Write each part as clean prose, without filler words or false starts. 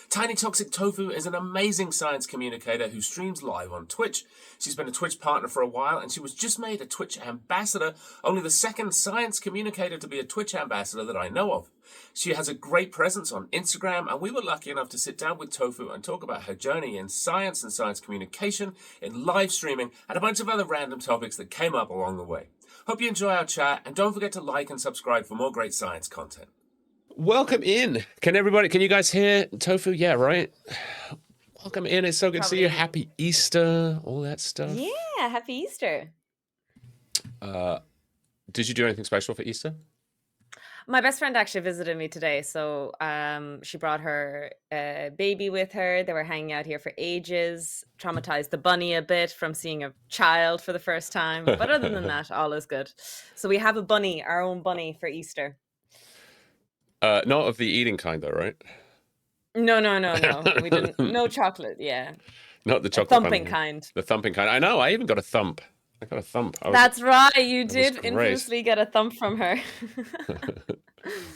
Tiny Toxic Tofu is an amazing science communicator who streams live on Twitch. She's been a Twitch partner for a while, and she was just made a Twitch ambassador, only the second science communicator to be a Twitch ambassador that I know of. She has a great presence on Instagram, and we were lucky enough to sit down with Tofu and talk about her journey in science and science communication, in live streaming, and a bunch of other random topics that came up along the way. Hope you enjoy our chat, and don't forget to like and subscribe for more great science content. Welcome in. Can you guys hear Tofu? Yeah, right? Welcome in. It's so good to see you. Happy Easter, all that stuff. Yeah, happy Easter. Did you do anything special for Easter? My best friend actually visited me today, so she brought her baby with her. They were hanging out here for ages, traumatized the bunny a bit from seeing a child for the first time. But other than that, all is good. So we have a bunny, our own bunny for Easter. Not of the eating kind, though, right? No. We didn't. No chocolate. Yeah. Not the chocolate thumping kind. The thumping kind. I know. I even got a thump. I got a thump. That's right. You did infamously get a thump from her.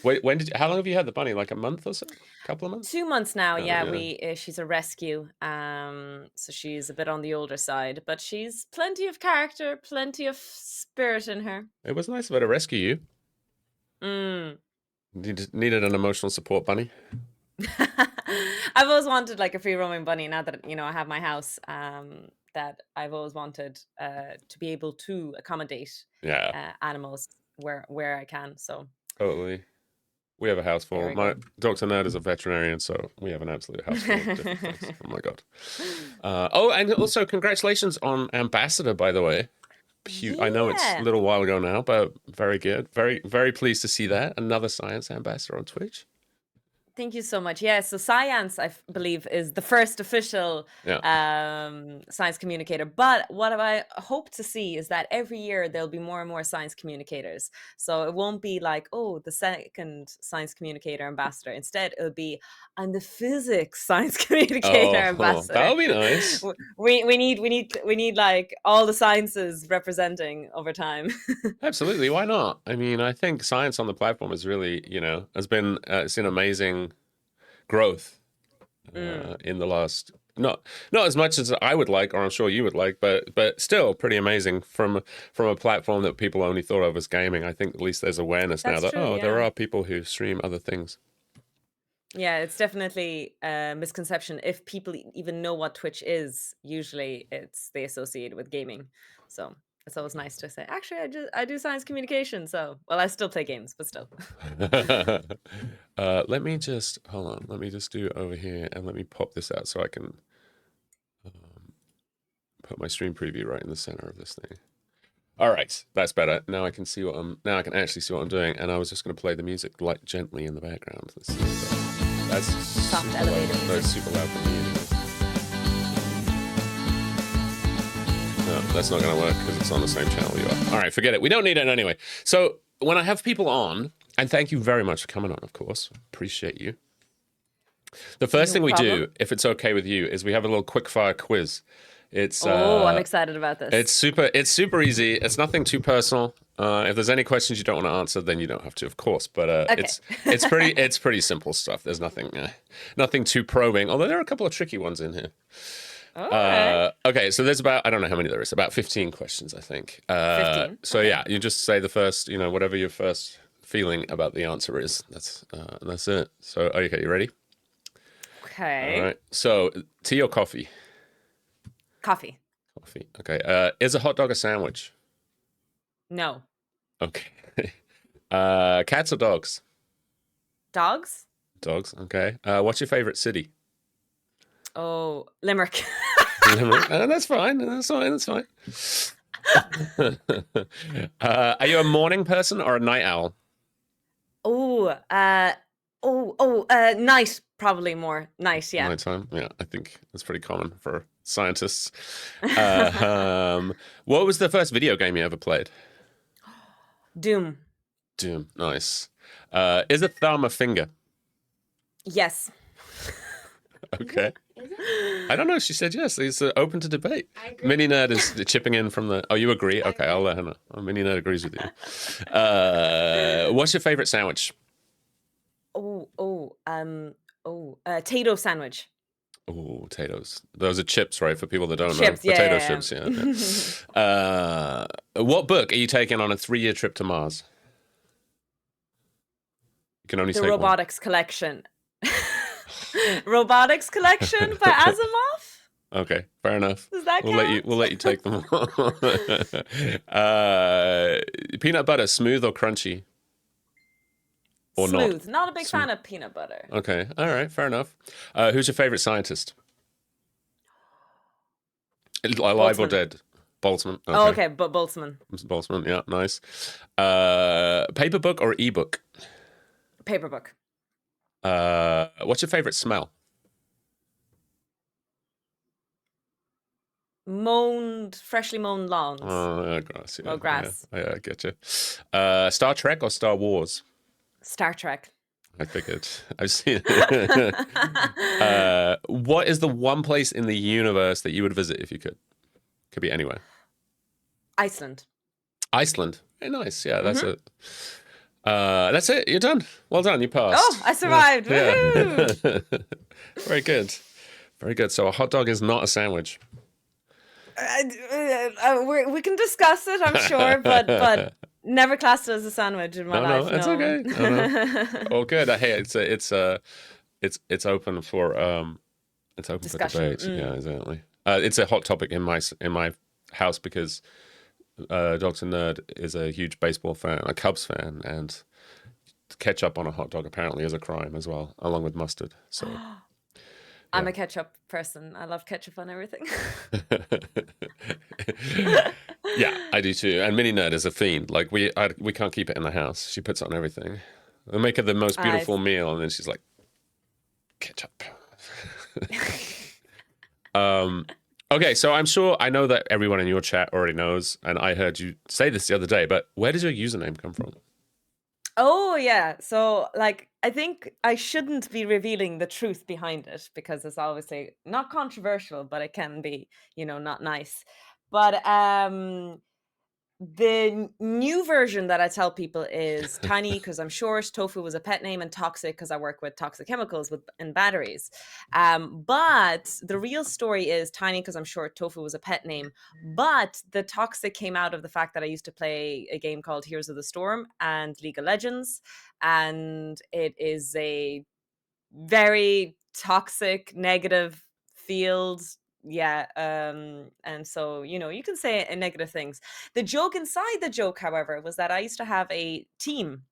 Wait, how long have you had the bunny? Like a month or so? A couple of months? 2 months now. Yeah. She's a rescue. So she's a bit on the older side, but she's plenty of character, plenty of spirit in her. It was nice of her to rescue you. Needed an emotional support bunny. I've always wanted like a free roaming bunny. Now that I have my house, that I've always wanted to be able to accommodate animals where I can. So totally, we have a house full. My Dr. Nerd is a veterinarian, so we have an absolute house full of different things. Oh my god! And also congratulations on ambassador, by the way. I know it's a little while ago now, but very good. Very, very pleased to see that. Another science ambassador on Twitch. Thank you so much. Yeah, so Science, I believe, is the first official science communicator. But what I hope to see is that every year there'll be more and more science communicators. So it won't be like, oh, the second science communicator ambassador. Instead, it'll be, I'm the physics science communicator ambassador. That'll be nice. We need like all the sciences representing over time. Absolutely, why not? I mean, I think science on the platform is really, has been seen amazing growth in the last not as much as I would like, or I'm sure you would like, but still pretty amazing from a platform that people only thought of as gaming. I think at least there's awareness now that there are people who stream other things. Yeah, it's definitely a misconception. If people even know what Twitch is, usually they associate it with gaming. So it's always nice to say, actually, I do science communication. So, well, I still play games, but still. Let me just, hold on. Let me just do over here and let me pop this out so I can put my stream preview right in the center of this thing. All right, that's better. Now I can see now I can actually see what I'm doing. And I was just going to play the music like gently in the background. Let's see that's soft elevator music. That's super loud for me. No, that's not going to work because it's on the same channel you are. All right, forget it. We don't need it anyway. So when I have people on, and thank you very much for coming on, of course. Appreciate you. The first thing we do, if it's okay with you, is we have a little quick-fire quiz. It's I'm excited about this. It's super easy. It's nothing too personal. If there's any questions you don't want to answer, then you don't have to, of course. But okay. it's pretty simple stuff. There's nothing too probing. Although there are a couple of tricky ones in here. Okay, so there's about, I don't know how many there is, about 15 questions, I think. 15? So yeah, you just say the first, whatever your first feeling about the answer is. That's it. So, okay, you ready? Okay. All right. So, tea or coffee? Coffee. Coffee. Okay. Is a hot dog a sandwich? No. Okay. Cats or dogs? Dogs. Dogs. Okay. What's your favorite city? Oh, Limerick. Limerick. That's fine. That's fine. Are you a morning person or a night owl? Night. Probably more night. Yeah. Nighttime. Yeah, I think that's pretty common for scientists. What was the first video game you ever played? Doom. Nice. Is a thumb a finger? Yes. Okay. I don't know. She said yes. It's open to debate. Mini Nerd is chipping in from the... Oh, you agree? Okay, I'll let her know. Mini Nerd agrees with you. What's your favorite sandwich? Tato sandwich. Oh, potatoes. Those are chips, right? For people that don't know. Chips, yeah, Potato yeah, chips, yeah. yeah. What book are you taking on a 3-year trip to Mars? You can only The take one. Robotics Collection. Robotics Collection by Asimov? Okay, fair enough. Does that We'll count? let you take them all. Peanut butter, smooth or crunchy? Or not? Smooth. Not a big fan of peanut butter. Okay, all right, fair enough. Who's your favorite scientist? Alive or Boltzmann. dead? Boltzmann. Okay. Oh, okay, but Boltzmann. Boltzmann, yeah, nice. Paper book or ebook? Paper book. What's your favorite smell? Freshly mown lawns. Grass. Yeah, Oh, grass. Yeah, I get you. Star Trek or Star Wars? Star Trek. I figured. I've seen what is the one place in the universe that you would visit if you could? Could be anywhere. Iceland. Iceland. Very nice. Yeah, that's it. That's it. You're done. Well done. You passed. Oh, I survived. Yeah. Woohoo! Very good. Very good. So a hot dog is not a sandwich. We can discuss it, I'm sure, but never classed it as a sandwich in my life. No, it's okay. No. All good. Hey, it's open for Discussion. for debate. Yeah, exactly. It's a hot topic in my house because Dr. Nerd is a huge baseball fan, a Cubs fan, and ketchup on a hot dog apparently is a crime as well, along with mustard. So. I'm a ketchup person. I love ketchup on everything. Yeah, I do too. And Mini Nerd is a fiend. Like we can't keep it in the house. She puts it on everything. We make her the most beautiful meal, and then she's like, ketchup. Okay, so I know that everyone in your chat already knows, and I heard you say this the other day. But where does your username come from? Oh, yeah. So, like, I think I shouldn't be revealing the truth behind it because it's obviously not controversial, but it can be, not nice. But the new version that I tell people is Tiny because I'm short, Tofu was a pet name, and Toxic because I work with toxic chemicals in batteries. But the real story is Tiny because I'm short, Tofu was a pet name. But the Toxic came out of the fact that I used to play a game called Heroes of the Storm and League of Legends. And it is a very toxic, negative field. Yeah. And so, you can say negative things. The joke inside the joke, however, was that I used to have a team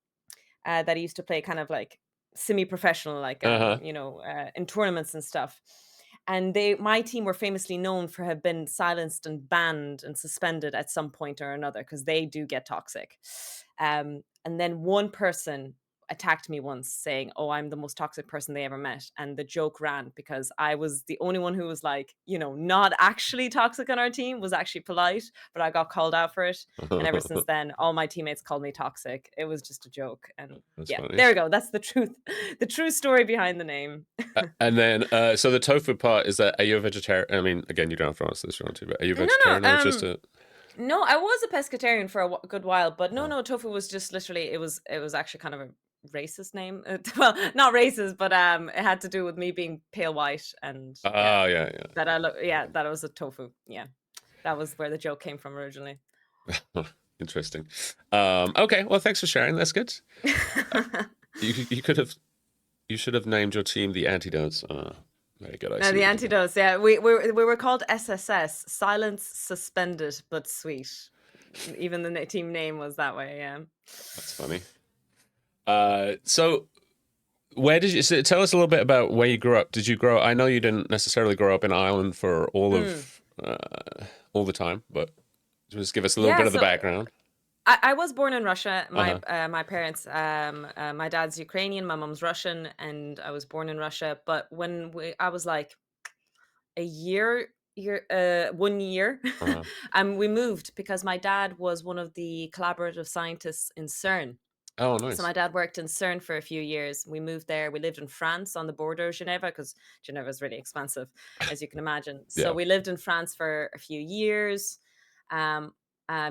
that I used to play kind of like semi-professional, like, in tournaments and stuff. And my team were famously known for have been silenced and banned and suspended at some point or another because they do get toxic. And then one person attacked me once saying, "Oh, I'm the most toxic person they ever met." And the joke ran because I was the only one who was like, not actually toxic on our team, was actually polite, but I got called out for it. And ever since then, all my teammates called me toxic. It was just a joke. And funny. There we go. That's the truth. The true story behind the name. And then, so the tofu part is that, are you a vegetarian? I mean, again, you don't have to answer this if you want to, but are you a vegetarian or just a... No, I was a pescatarian for a good while, but no, tofu was just literally, it was actually kind of a racist name. Well, not racist, but it had to do with me being pale white and that was a tofu. Yeah, that was where the joke came from originally. Interesting. Okay, well, thanks for sharing. That's good. You should have named your team the Antidotes. Very good. The Antidotes. Yeah, we were called SSS, Silence Suspended but Sweet. Even the team name was that way. Yeah, that's funny. So where did you tell us a little bit about where you grew up? Did you grow up? I know you didn't necessarily grow up in Ireland for all the time, but just give us a little bit of the background. I was born in Russia. My parents, my dad's Ukrainian, my mom's Russian, and I was born in Russia. But when I was like a year, 1 year, we moved because my dad was one of the collaborative scientists in CERN. Oh, nice. So my dad worked in CERN for a few years. We moved there. We lived in France on the border of Geneva because Geneva is really expensive, as you can imagine. So we lived in France for a few years.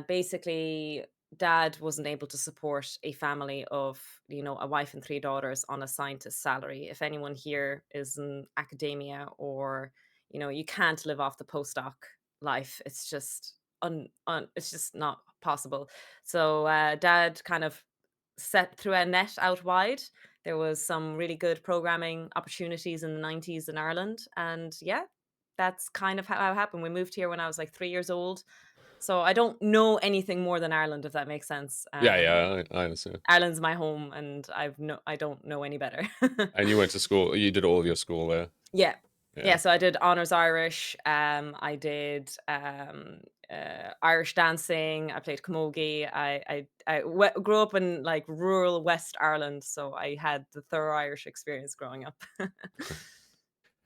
Basically, dad wasn't able to support a family of, a wife and 3 daughters on a scientist salary. If anyone here is in academia, or, you can't live off the postdoc life, it's just it's just not possible. So dad kind of threw a net out wide. There was some really good programming opportunities in the 90s in Ireland. And yeah, that's kind of how it happened. We moved here when I was like 3 years old. So I don't know anything more than Ireland, if that makes sense. Yeah, I understand. Ireland's my home, and I don't know any better. And you went to school. You did all of your school there. Yeah. Yeah. Yeah, so I did honors Irish. I did Irish dancing. I played camogie. Grew up in like rural West Ireland, so I had the thorough Irish experience growing up.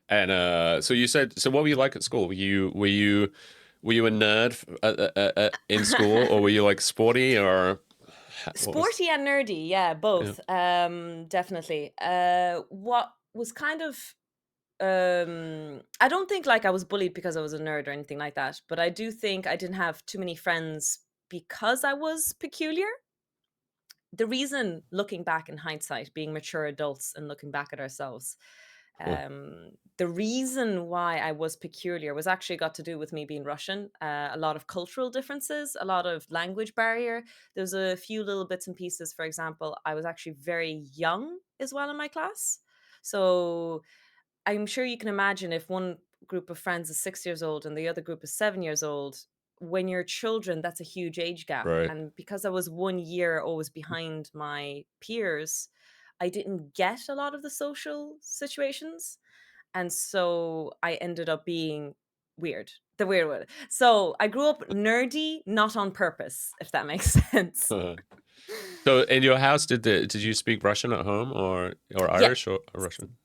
And so you said, so what were you like at school? Were you a nerd in school, or were you like sporty, or Sporty and nerdy? Yeah, both. Definitely. What was kind of I don't think like I was bullied because I was a nerd or anything like that, but I do think I didn't have too many friends because I was peculiar. The reason, looking back in hindsight, being mature adults and looking back at ourselves, Cool. the reason why I was peculiar was actually got to do with me being Russian. A lot of cultural differences, a lot of language barrier. There's a few little bits and pieces. For example, I was actually very young as well in my class. So I'm sure you can imagine, if one group of friends is 6 years old and the other group is 7 years old, when you're children, that's a huge age gap. Right. And because I was 1 year always behind my peers, I didn't get a lot of the social situations. And so I ended up being weird, the weird one. So I grew up nerdy, not on purpose, if that makes sense. So in your house, did you speak Russian at home, or Irish, or Russian?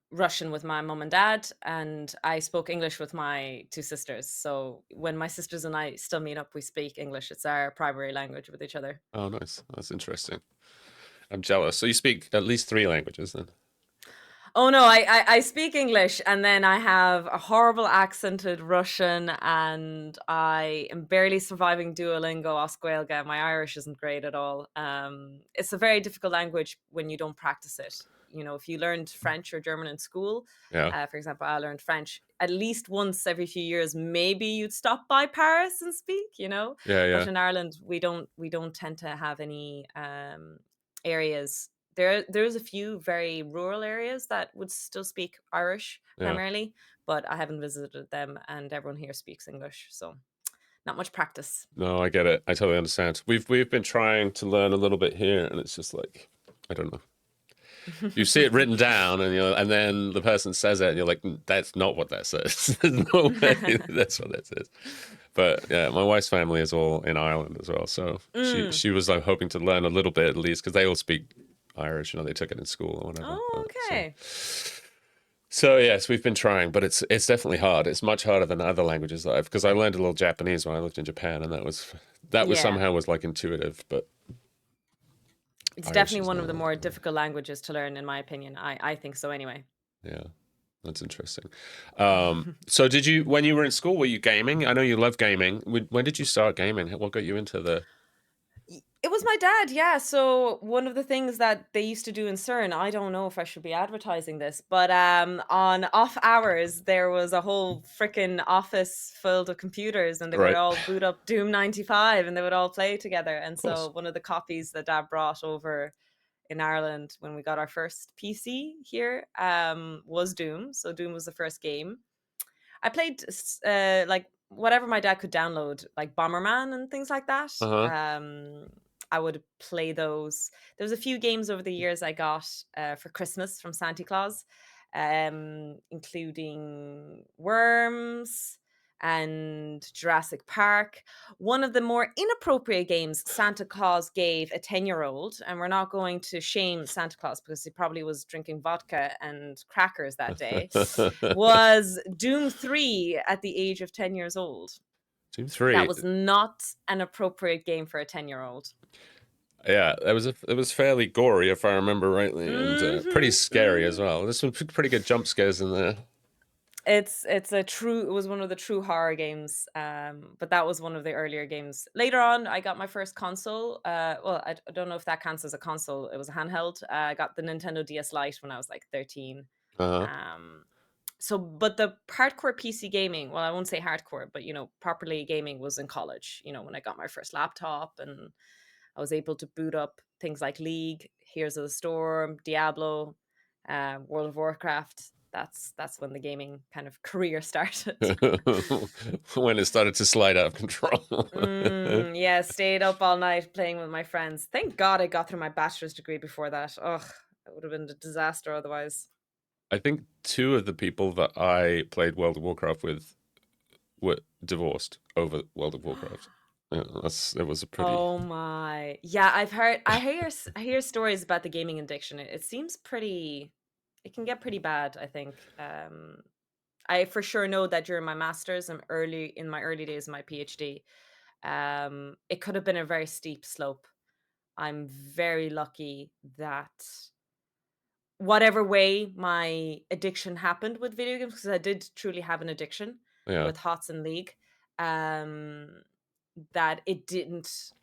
Russian with my mom and dad, and I spoke English with my 2 sisters. So when my sisters and I still meet up, we speak English. It's our primary language with each other. Oh, nice. That's interesting. I'm jealous. So you speak at least 3 languages then? Oh no, I speak English, and then I have a horrible accented Russian, and I am barely surviving Duolingo Oscuelga. My Irish isn't great at all. It's a very difficult language when you don't practice it. If you learned French or German in school, Yeah. for example, I learned French at least once every few years. Maybe you'd stop by Paris and speak, Yeah, But in Ireland, we don't tend to have any areas. There's a few very rural areas that would still speak Irish Yeah. primarily, but I haven't visited them, and everyone here speaks English, so not much practice. No, I get it. I totally understand. We've been trying to learn a little bit here, and it's just like, I don't know. You see it written down, and then the person says it, and you're like, that's not what that says. There's no way that's what that says. But yeah, my wife's family is all in Ireland as well, so she was like hoping to learn a little bit at least, because they all speak Irish. They took it in school or whatever. Oh, okay. So yes, we've been trying, but it's definitely hard. It's much harder than other languages that because I learned a little Japanese when I lived in Japan, and that was somehow was like intuitive, but it's definitely one of the more difficult languages to learn, in my opinion. I think so anyway. Yeah, that's interesting. So when you were in school, were you gaming? I know you love gaming. When did you start gaming? What got you into the... It was my dad, yeah. So one of the things that they used to do in CERN, I don't know if I should be advertising this, but on off hours, there was a whole freaking office filled of computers, and they would all boot up Doom 95, and they would all play together. And so one of the copies that Dad brought over in Ireland when we got our first PC here was Doom. So Doom was the first game. I played like whatever my dad could download, like Bomberman and things like that. I would play those. There was a few games over the years I got for Christmas from Santa Claus, including Worms and Jurassic Park. One of the more inappropriate games Santa Claus gave a 10-year-old, and we're not going to shame Santa Claus because he probably was drinking vodka and crackers that day, was Doom 3 at the age of 10 years old. Doom 3. That was not an appropriate game for a 10-year-old. Yeah, it was fairly gory, if I remember rightly, and pretty scary as well. There's some pretty good jump scares in there. It was one of the true horror games. But that was one of the earlier games. Later on, I got my first console. Well, I don't know if that counts as a console. It was a handheld. I got the Nintendo DS Lite when I was like 13. Uh-huh. So, but the hardcore PC gaming, well, I won't say hardcore, but properly gaming was in college. When I got my first laptop and I was able to boot up things like League, Heroes of the Storm, Diablo, World of Warcraft. That's when the gaming kind of career started. When it started to slide out of control. Yeah, stayed up all night playing with my friends. Thank God I got through my bachelor's degree before that. Ugh, it would have been a disaster otherwise. I think two of the people that I played World of Warcraft with were divorced over World of Warcraft. Yeah, it was a pretty. Oh my. Yeah, I hear stories about the gaming addiction. It seems it can get pretty bad, I think. I for sure know that during my masters and in my early days of my PhD, it could have been a very steep slope. I'm very lucky that whatever way my addiction happened with video games, because I did truly have an addiction Yeah. with HOTS and League, that it didn't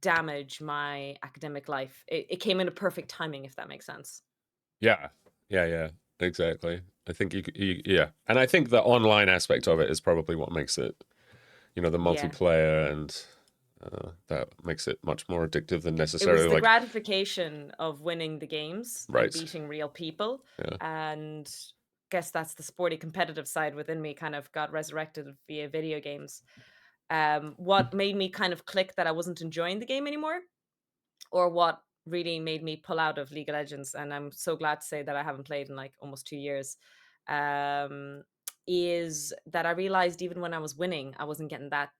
damage my academic life. It came in a perfect timing, if that makes sense. Yeah. Exactly. I think yeah. And I think the online aspect of it is probably what makes it, the Yeah. multiplayer, and that makes it much more addictive than It was necessarily the like. gratification of winning the games and Right. beating real people. Yeah. And guess that's the sporty competitive side within me kind of got resurrected via video games. What made me kind of click that I wasn't enjoying the game anymore, or what really made me pull out of League of Legends, and I'm so glad to say that I haven't played in like almost 2 years, is that I realized even when I was winning, I wasn't getting that,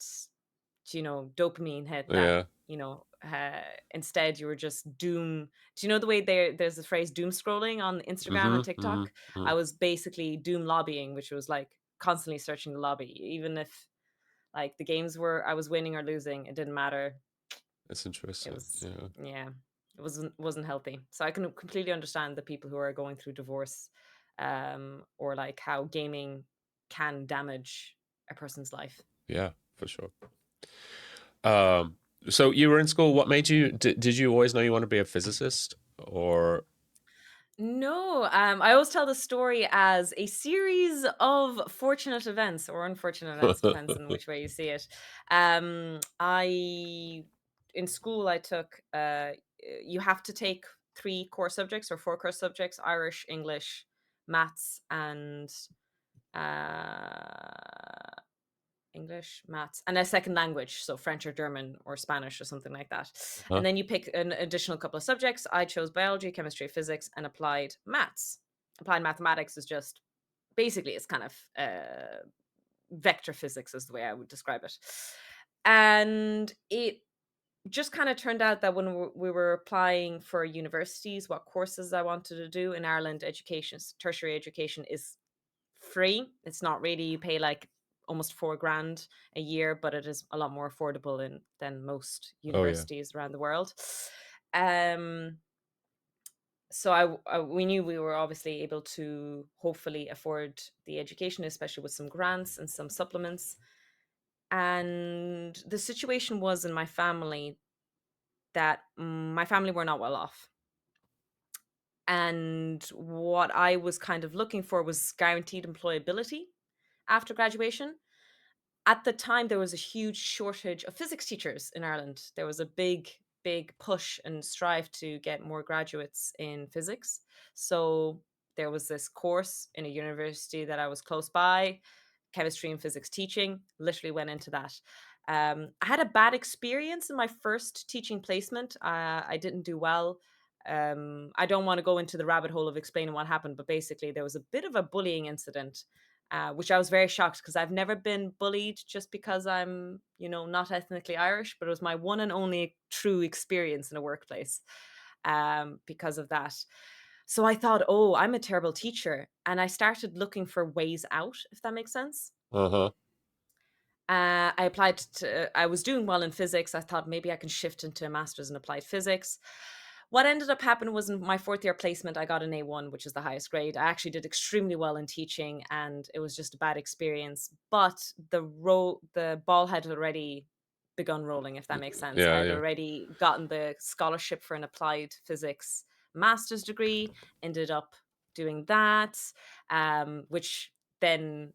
dopamine hit that, Yeah. instead you were just doom. Do you know the way there's the phrase doom scrolling on Instagram and TikTok? I was basically doom lobbying, which was like constantly searching the lobby, even if like the games I was winning or losing, it didn't matter. It's interesting. It was, Yeah. it wasn't healthy. So I can completely understand the people who are going through divorce, or like how gaming can damage a person's life. Yeah, for sure. So you were in school. What made you? Did you always know you want to be a physicist, or? No, I always tell the story as a series of fortunate events or unfortunate events, depends on which way you see it. In school I took, you have to take 4 core subjects: Irish, English, maths, and uh, English, maths, and a second language, so French or German or Spanish or something like that. Huh? And then you pick an additional couple of subjects. I chose biology, chemistry, physics, and applied maths. Applied mathematics is just basically it's kind of vector physics, is the way I would describe it. And it just kind of turned out that when we were applying for universities, what courses I wanted to do in Ireland, tertiary education is free. It's not really, you pay like almost $4,000 a year, but it is a lot more affordable than most universities around the world. So we knew we were obviously able to hopefully afford the education, especially with some grants and some supplements. And the situation was in my family that my family were not well off. And what I was kind of looking for was guaranteed employability after graduation. At the time, there was a huge shortage of physics teachers in Ireland. There was a big push and strive to get more graduates in physics. So there was this course in a university that I was close by, chemistry and physics teaching, literally went into that. I had a bad experience in my first teaching placement. I didn't do well. I don't want to go into the rabbit hole of explaining what happened, but basically there was a bit of a bullying incident, which I was very shocked because I've never been bullied just because I'm, not ethnically Irish, but it was my one and only true experience in a workplace, because of that. So I thought, oh, I'm a terrible teacher. And I started looking for ways out, if that makes sense. Uh-huh. I was doing well in physics. I thought maybe I can shift into a master's in applied physics. what ended up happening was in my fourth year placement, I got an A1, which is the highest grade. I actually did extremely well in teaching, and it was just a bad experience. But the ball had already begun rolling, if that makes sense. I Yeah, had yeah. already gotten the scholarship for an applied physics master's degree, ended up doing that, which then,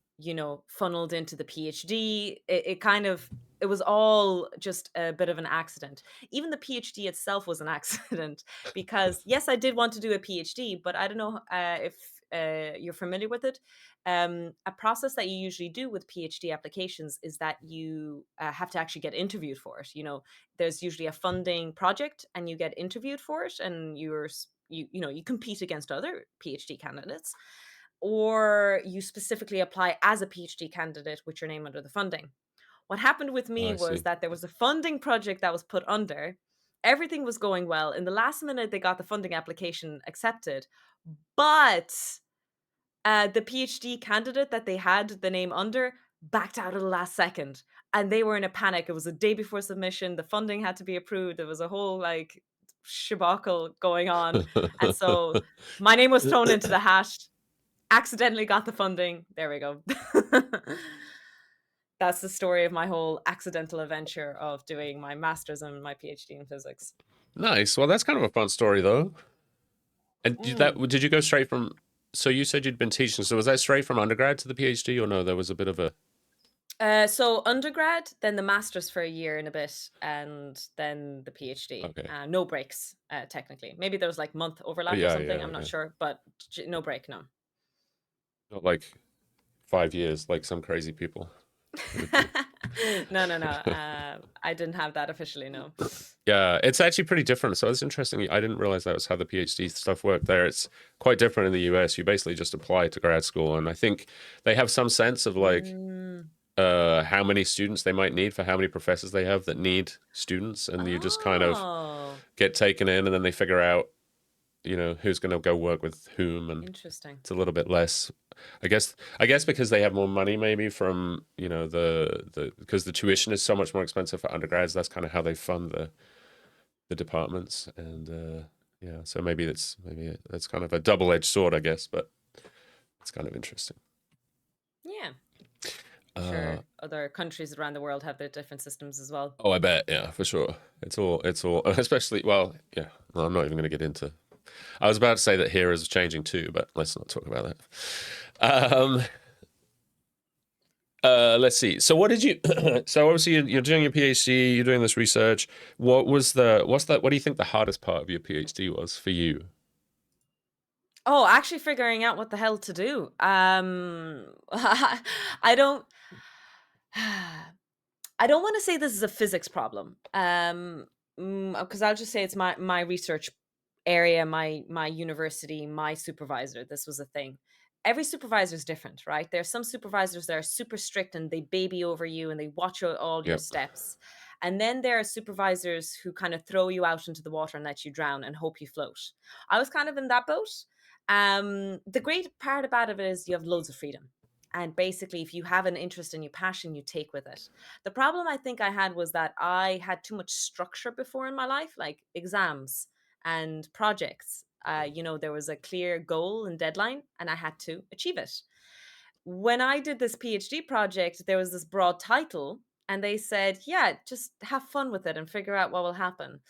funneled into the PhD. It was all just a bit of an accident. Even the PhD itself was an accident because, yes, I did want to do a PhD, but I don't know if you're familiar with it. A process that you usually do with PhD applications is that you have to actually get interviewed for it. There's usually a funding project, and you get interviewed for it, and you compete against other PhD candidates, or you specifically apply as a PhD candidate with your name under the funding. What happened with me I was see. that there was a funding project that was put under. Everything was going well. In the last minute, they got the funding application accepted, but the PhD candidate that they had the name under backed out at the last second, and they were in a panic. It was a day before submission. The funding had to be approved. There was a whole like shabacle going on, and so my name was thrown into the hat. Accidentally got the funding. There we go. That's the story of my whole accidental adventure of doing my master's and my PhD in physics. Nice. Well, that's kind of a fun story, though. And Mm. did you go straight from? So you said you'd been teaching. So was that straight from undergrad to the PhD, or no? There was a bit of a. So undergrad, then the master's for a year and a bit, and then the PhD. Okay. No breaks, technically. Maybe there was like month overlap or Yeah, something. yeah, I'm not yeah. sure, but no break, no. Not like 5 years, like some crazy people. No. I didn't have that officially, no. Yeah, it's actually pretty different. So it's interesting. I didn't realize that was how the PhD stuff worked there. It's quite different in the US. You basically just apply to grad school, and I think they have some sense of like Mm. how many students they might need for how many professors they have that need students, and you just kind of Oh, get taken in, and then they figure out, who's going to go work with whom, and interesting. it's a little bit less. I guess because they have more money, maybe from the because the tuition is so much more expensive for undergrads. That's kind of how they fund the departments, and yeah, so maybe that's kind of a double-edged sword, I guess, but it's kind of interesting. Yeah. I'm Uh, sure other countries around the world have their different systems as well. oh, I bet, yeah, for sure. It's all, especially, well, yeah. No, I'm not even going to get into. I was about to say that here is changing too, but let's not talk about that. Let's see. So what did you? So obviously you're doing your PhD. You're doing this research. What's that? What do you think the hardest part of your PhD was for you? Oh, actually figuring out what the hell to do. I don't I don't want to say this is a physics problem. Because I'll just say it's my research area, my university, my supervisor. This was a thing. Every supervisor is different, right? There are some supervisors that are super strict and they baby over you and they watch all your Yep. steps. And then there are supervisors who kind of throw you out into the water and let you drown and hope you float. I was kind of in that boat. The great part about it is you have loads of freedom. And basically, if you have an interest and your passion, you take with it. The problem I think I had was that I had too much structure before in my life, like exams and projects. There was a clear goal and deadline, and I had to achieve it. When I did this PhD project, there was this broad title, and they said, yeah, just have fun with it and figure out what will happen.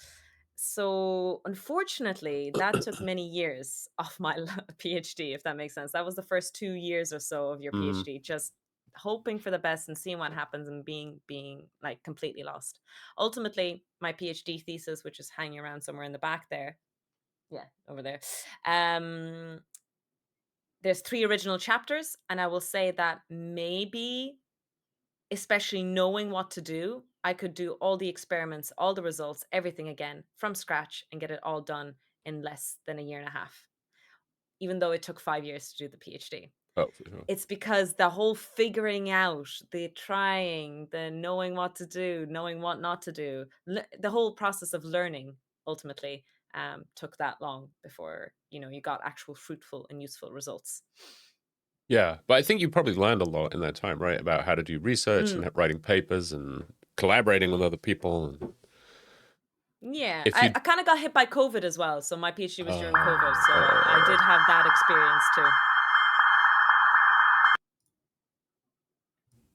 So, unfortunately, that took many years off my PhD, if that makes sense. That was the first 2 years or so of your Mm, PhD, just hoping for the best and seeing what happens and being like completely lost. Ultimately, my PhD thesis, which is hanging around somewhere in the back there, yeah, over there. Um, there's 3 original chapters, and I will say that maybe, especially knowing what to do, I could do all the experiments, all the results, everything again from scratch and get it all done in less than a year and a half, even though it took 5 years to do the PhD. oh, for sure. It's because the whole figuring out, the trying, the knowing what to do, knowing what not to do, the whole process of learning ultimately took that long before you got actual fruitful and useful results. Yeah, but I think you probably learned a lot in that time, right? About how to do research Mm. and writing papers and collaborating with other people. Yeah, If I you, kind of got hit by COVID as well. So my PhD was during COVID, so I oh, did have that experience too.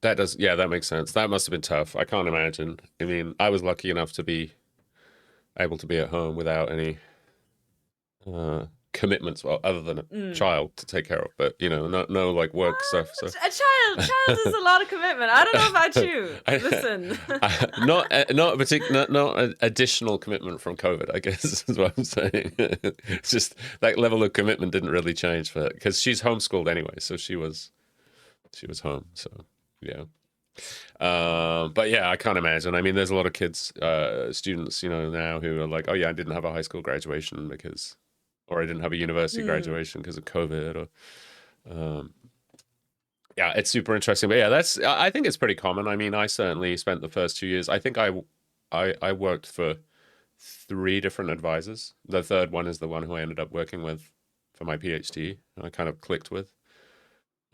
that does, yeah, that makes sense. That must have been tough. I can't imagine. I mean, I was lucky enough to be able to be at home without any commitments, well, other than a Mm. child to take care of, but no like work stuff. So A child is a lot of commitment. I don't know about you. I, Listen. not a particular, not an additional commitment from COVID, I guess is what I'm saying. It's just that level of commitment didn't really change for because she's homeschooled anyway, so she was home. So yeah. But yeah, I can't imagine. I mean, there's a lot of kids, students, now who are like, oh yeah, I didn't have a high school graduation or I didn't have a university Mm. graduation because of COVID, or um, yeah, it's super interesting. But yeah, I think it's pretty common. I mean, I certainly spent the first 2 years. I think I worked for 3 different advisors. The third one is the one who I ended up working with for my PhD. I kind of clicked with.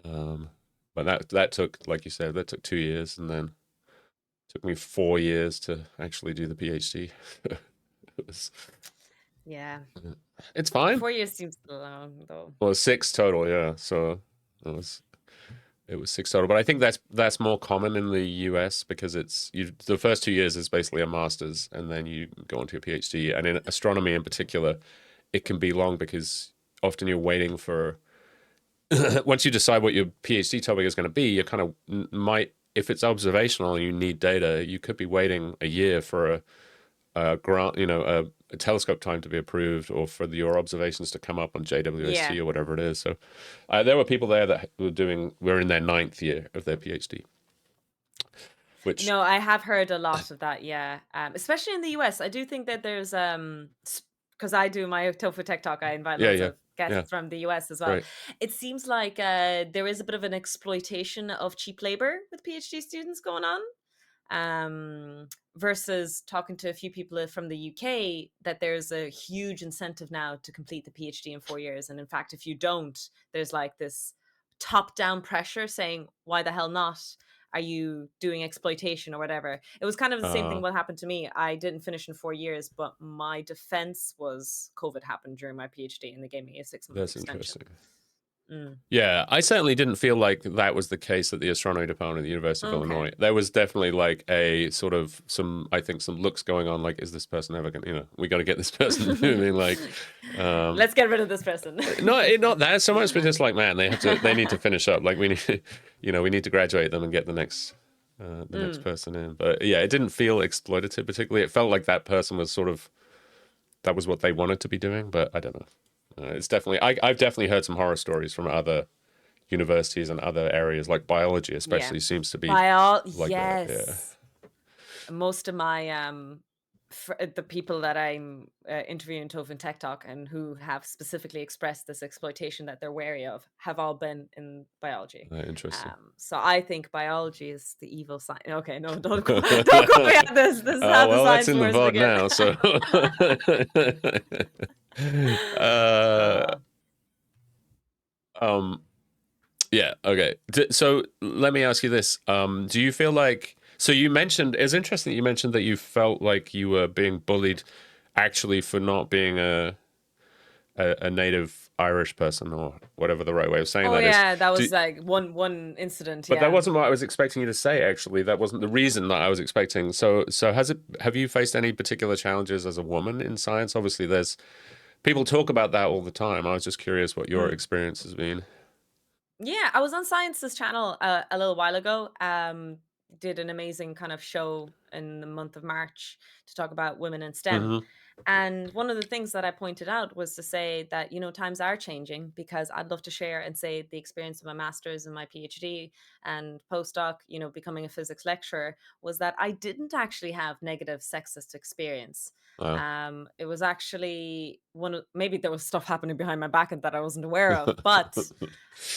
Um, but that took, like you said, that took 2 years, and then took me 4 years to actually do the PhD. it was, Yeah. it's fine. 4 years seems long though. Well, 6 total, yeah. So it was 6 total, but I think that's more common in the US because the first 2 years is basically a master's, and then you go on to your PhD. And in astronomy in particular, it can be long because often you're waiting for once you decide what your PhD topic is going to be, you kind of might, if it's observational and you need data, you could be waiting a year for a grant, a telescope time to be approved, or for your observations to come up on JWST Yeah. or whatever it is. So there were people there that were in their 9th year of their PhD, which, No, I have heard a lot of that. Yeah, especially in the US. I do think that there's because I do my Tofu Tech Talk. I invite yeah, loads yeah, of yeah, guests from the US as well. great. It seems like there is a bit of an exploitation of cheap labor with PhD students going on. Versus talking to a few people from the UK, that there's a huge incentive now to complete the PhD in 4 years. And in fact, if you don't, there's like this top down pressure saying, why the hell not? Are you doing exploitation or whatever? It was kind of the same thing Uh, what happened to me. I didn't finish in 4 years, but my defense was COVID happened during my PhD and they gave me a 6 month that's extension. interesting. Mm. Yeah, I certainly didn't feel like that was the case at the astronomy department at the University of Okay. Illinois. There was definitely like a sort of I think some looks going on, like, is this person ever going to, we got to get this person moving, like, Let's get rid of this person. not that so much, but just like, man, they need to finish up. Like, we need, we need to graduate them and get the next Mm. person in. But yeah, it didn't feel exploitative particularly. It felt like that person was that was what they wanted to be doing, but I don't know. It's definitely, I've definitely heard some horror stories from other universities and other areas, like biology Yeah. especially seems to be like that. Yeah. Yes. Most of my the people that I'm interviewing Tove Tech Talk and who have specifically expressed this exploitation that they're wary of have all been in biology. Interesting. So I think biology is the evil science. Okay, no, don't don't quote me on this. This is how the Well, that's science in the wars VOD begin. now, so Uh, yeah, okay. So let me ask you this. Do you feel like, so you mentioned, it's interesting that you mentioned that you felt like you were being bullied actually for not being a native Irish person, or whatever the right way of saying oh that is. yeah, that Do, was like one incident. but that Yeah. wasn't what I was expecting you to say, actually. That wasn't the reason that I was expecting. So have you faced any particular challenges as a woman in science? Obviously, people talk about that all the time. I was just curious what your Mm. experience has been. Yeah, I was on Science's channel a little while ago. Did an amazing kind of show in the month of March to talk about women in STEM. Hmm. And one of the things that I pointed out was to say that, times are changing, because I'd love to share and say the experience of my master's and my PhD and postdoc, becoming a physics lecturer, was that I didn't actually have negative sexist experience. Wow. It was actually maybe there was stuff happening behind my back that I wasn't aware of, but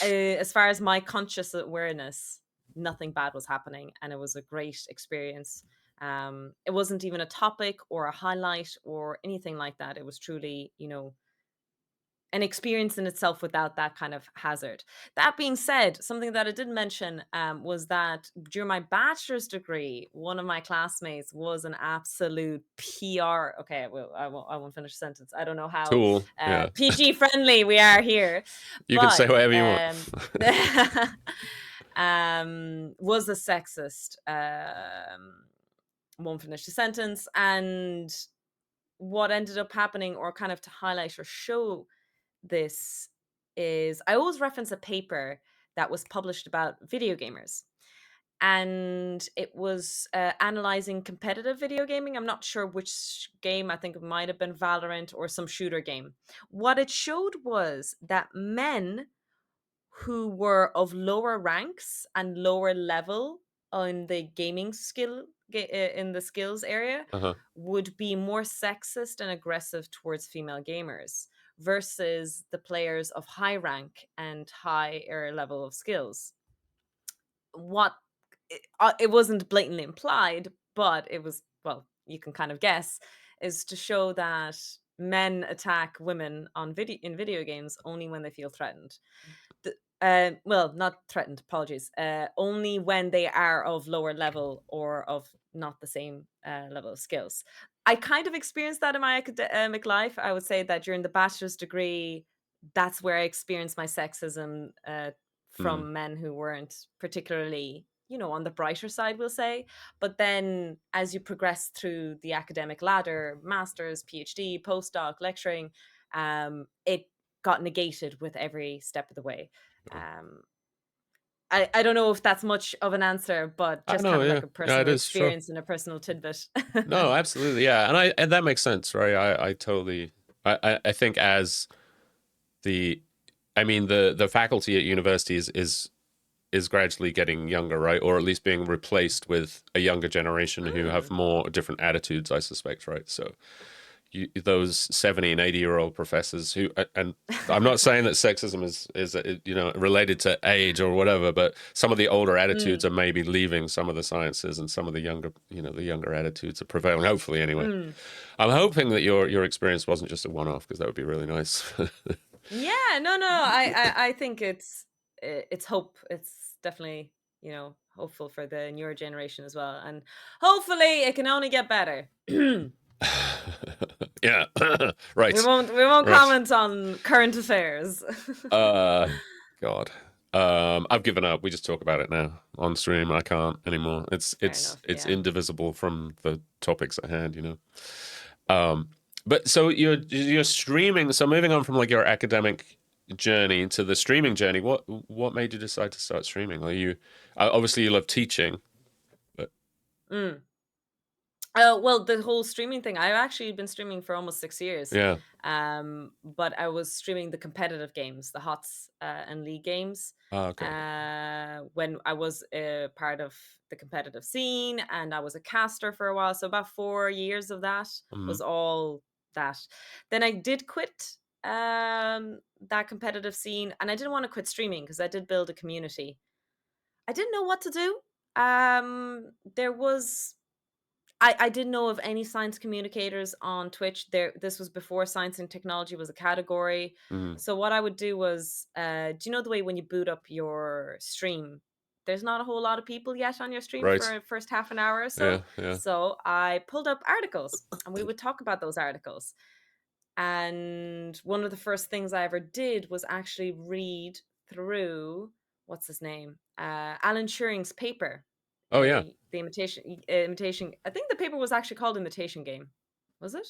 as far as my conscious awareness, nothing bad was happening, and it was a great experience. It wasn't even a topic or a highlight or anything like that. It was truly, an experience in itself without that kind of hazard. That being said, something that I did mention was that during my bachelor's degree, one of my classmates was an absolute PR. Okay, I won't finish the sentence. I don't know how Tool. Yeah. PG friendly we are here, You can say but whatever you want. Was a sexist. Won't finish the sentence. And what ended up happening, or kind of to highlight or show this, is I always reference a paper that was published about video gamers. And it was analyzing competitive video gaming. I'm not sure which game. I think it might have been Valorant or some shooter game. What it showed was that men who were of lower ranks and lower level on the gaming in the skills area Uh-huh. would be more sexist and aggressive towards female gamers versus the players of high rank and higher level of skills. It wasn't blatantly implied, but it was, well, you can kind of guess, is to show that men attack women in video games only when they feel threatened. Well, not threatened, apologies. Only when they are of lower level or of not the same level of skills. I kind of experienced that in my academic life. I would say that during the bachelor's degree, that's where I experienced my sexism from men who weren't particularly, on the brighter side, we'll say. But then as you progress through the academic ladder, master's, PhD, postdoc, lecturing, it got negated with every step of the way. I don't know if that's much of an answer, but just kind of like a personal experience and a personal tidbit. No, absolutely, yeah, and that makes sense, right? I totally, I think as the faculty at universities is gradually getting younger, right? Or at least being replaced with a younger generation who have more different attitudes, I suspect, right? So those 70 and 80-year-old professors who, and I'm not saying that sexism is related to age or whatever, but some of the older attitudes are maybe leaving some of the sciences, and some of the younger attitudes are prevailing, hopefully, anyway. I'm hoping that your experience wasn't just a one-off, because that would be really nice. Yeah, no, I think it's hope. It's definitely, hopeful for the newer generation as well, and hopefully it can only get better. Yeah. Right. We won't comment on current affairs. God. I've given up. We just talk about it now on stream. I can't anymore. It's indivisible from the topics at hand, But so you're streaming. So moving on from like your academic journey to the streaming journey, what made you decide to start streaming? Are you obviously you love teaching, but well, the whole streaming thing, I've actually been streaming for almost 6 years. yeah. But I was streaming the competitive games, the HOTS and League games. Oh, okay. When I was part of the competitive scene, and I was a caster for a while. So about 4 years of that was all that. Then I did quit that competitive scene, and I didn't want to quit streaming because I did build a community. I didn't know what to do. I didn't know of any science communicators on Twitch. This was before science and technology was a category. So what I would do was, do you know the way when you boot up your stream, there's not a whole lot of people yet on your stream Right. for the first half an hour or so. Yeah. So I pulled up articles, and we would talk about those articles. And one of the first things I ever did was actually read through, what's his name? Alan Turing's paper. Oh, yeah. The imitation. I think the paper was actually called Imitation Game. Was it?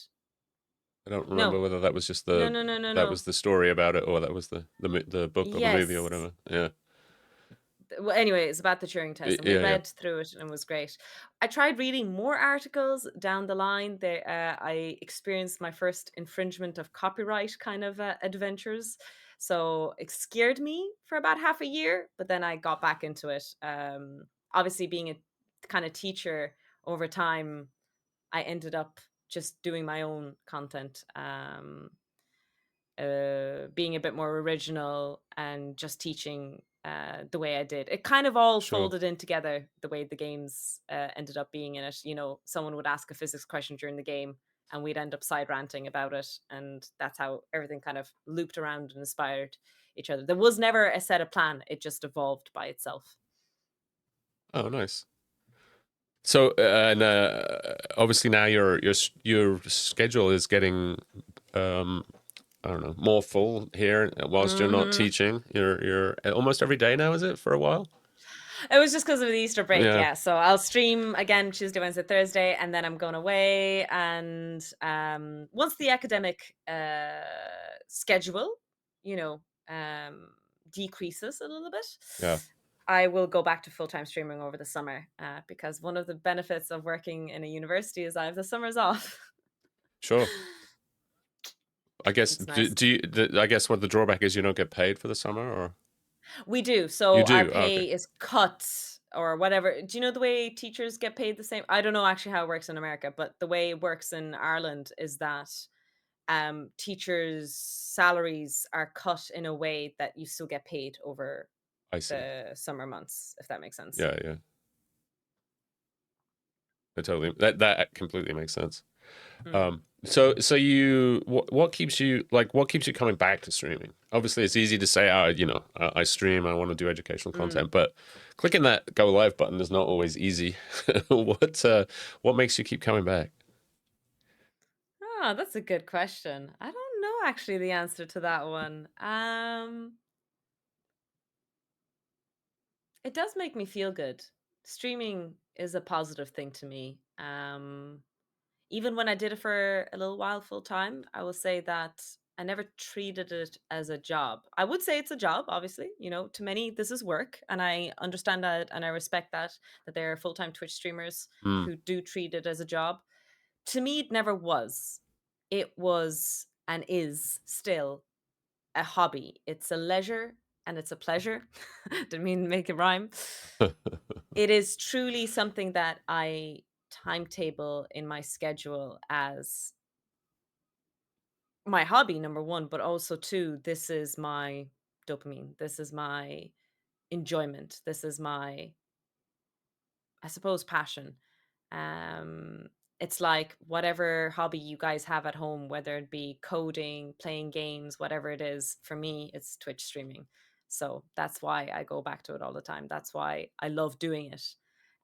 I don't remember whether that was just the No. that was the story about it, or that was the book or the movie or whatever. Yeah. Well, anyway, it's about the Turing test, and we read through it, and it was great. I tried reading more articles down the line. I experienced my first infringement of copyright kind of adventures. So it scared me for about half a year, but then I got back into it. Obviously, being a kind of teacher over time, I ended up just doing my own content, being a bit more original and just teaching the way I did. It kind of all folded in together, the way the games ended up being in it. Someone would ask a physics question during the game, and we'd end up side ranting about it, and that's how everything kind of looped around and inspired each other. There was never a set of plan; it just evolved by itself. Oh, nice. So, and obviously now your schedule is getting, I don't know, more full here whilst you're not teaching. You're almost every day now, is it, for a while? It was just because of the Easter break, Yeah. yeah. So I'll stream again Tuesday, Wednesday, Thursday, and then I'm going away. And once the academic schedule, you know, decreases a little bit, Yeah. I will go back to full-time streaming over the summer, because one of the benefits of working in a university is I have the summers off. Sure. I guess It's nice. I guess what the drawback is, you don't get paid for the summer, or We do. you So our do? Oh, pay okay. is cut or whatever. Do you know the way teachers get paid the same? I don't know actually how it works in America, but the way it works in Ireland is that teachers' salaries are cut in a way that you still get paid over I see. the summer months, if that makes sense. Yeah, yeah. That completely makes sense. So you what keeps you coming back to streaming? Obviously, it's easy to say, I stream, I want to do educational content, but clicking that go live button is not always easy. What makes you keep coming back? Oh, that's a good question. I don't know actually the answer to that one. It does make me feel good. Streaming is a positive thing to me. Even when I did it for a little while full time, I will say that I never treated it as a job. I would say it's a job, obviously. You know, to many, this is work. And I understand that and I respect that there are full time Twitch streamers Mm, who do treat it as a job. To me, it never was. It was and is still a hobby. It's a leisure and it's a pleasure. Didn't mean to make it rhyme. It is truly something that I timetable in my schedule as my hobby, number one, but also two, this is my dopamine. This is my enjoyment. This is my, I suppose, passion. Um, it's like whatever hobby you guys have at home, whether it be coding, playing games, whatever it is, for me, it's Twitch streaming. So that's why I go back to it all the time. That's why I love doing it.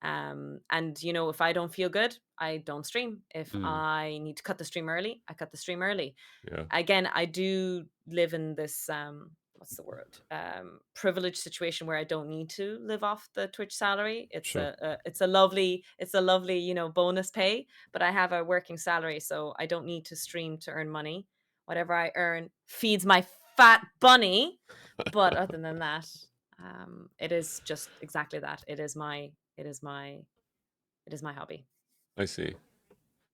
And you know, if I don't feel good, I don't stream. If mm, I need to cut the stream early, I cut the stream early. yeah, Again, I do live in this what's the word, privileged situation where I don't need to live off the Twitch salary. It's sure. it's a lovely, you know, bonus pay, but I have a working salary, so I don't need to stream to earn money. Whatever I earn feeds my fat bunny. But other than that, it is just exactly that. It is my hobby. I see. It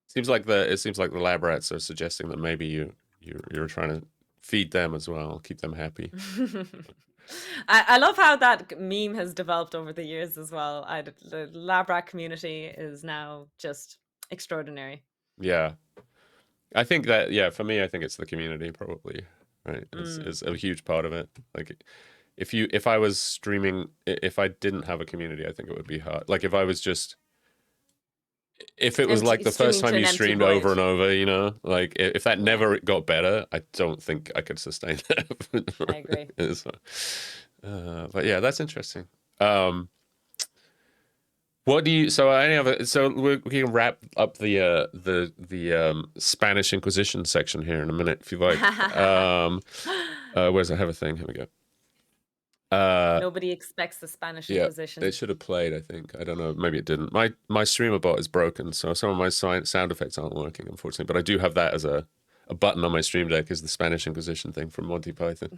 seems like the lab rats are suggesting that maybe you're trying to feed them as well, keep them happy. I love how that meme has developed over the years as well. The lab rat community is now just extraordinary. Yeah. I think that, yeah, for me, I think it's the community probably, right? Is a huge part of it. Like if I was streaming, if I didn't have a community, I think it would be hard. Like if it was like Empty the first streaming to time an you empty streamed over void. and over, like if that Yeah, never got better, I don't think I could sustain that. I agree. So, but yeah, that's interesting. What do you? So any other? So we can wrap up the Spanish Inquisition section here in a minute, if you like. Where's I have a thing? Here we go. Nobody expects the Spanish Yeah, it Inquisition. should have played. I think I don't know. Maybe it didn't. My streamer bot is broken, so some of my sound effects aren't working, unfortunately. But I do have that as a button on my stream deck, is the Spanish Inquisition thing from Monty Python.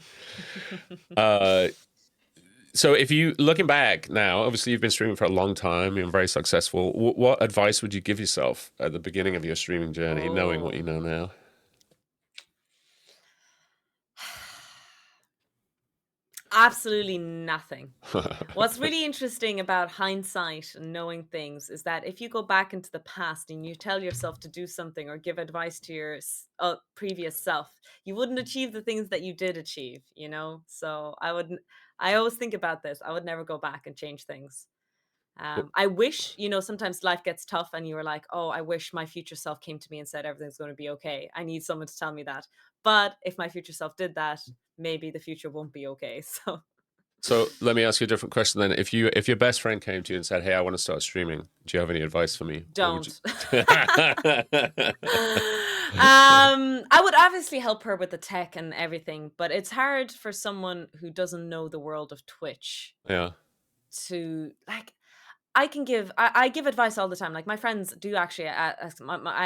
So if you looking back now, obviously you've been streaming for a long time, you're very successful. What advice would you give yourself at the beginning of your streaming journey, knowing what you Oh. know now? Absolutely nothing. What's really interesting about hindsight and knowing things is that if you go back into the past and you tell yourself to do something or give advice to your previous self, you wouldn't achieve the things that you did achieve, you know? So I always think about this. I would never go back and change things. I wish, sometimes life gets tough and you were like, oh, I wish my future self came to me and said everything's going to be okay. I need someone to tell me that. But if my future self did that, maybe the future won't be okay. So let me ask you a different question then. If your best friend came to you and said, "Hey, I want to start streaming. Do you have any advice for me?" Don't. I would obviously help her with the tech and everything, but it's hard for someone who doesn't know the world of Twitch Yeah. to like. I give advice all the time. Like my friends do actually. I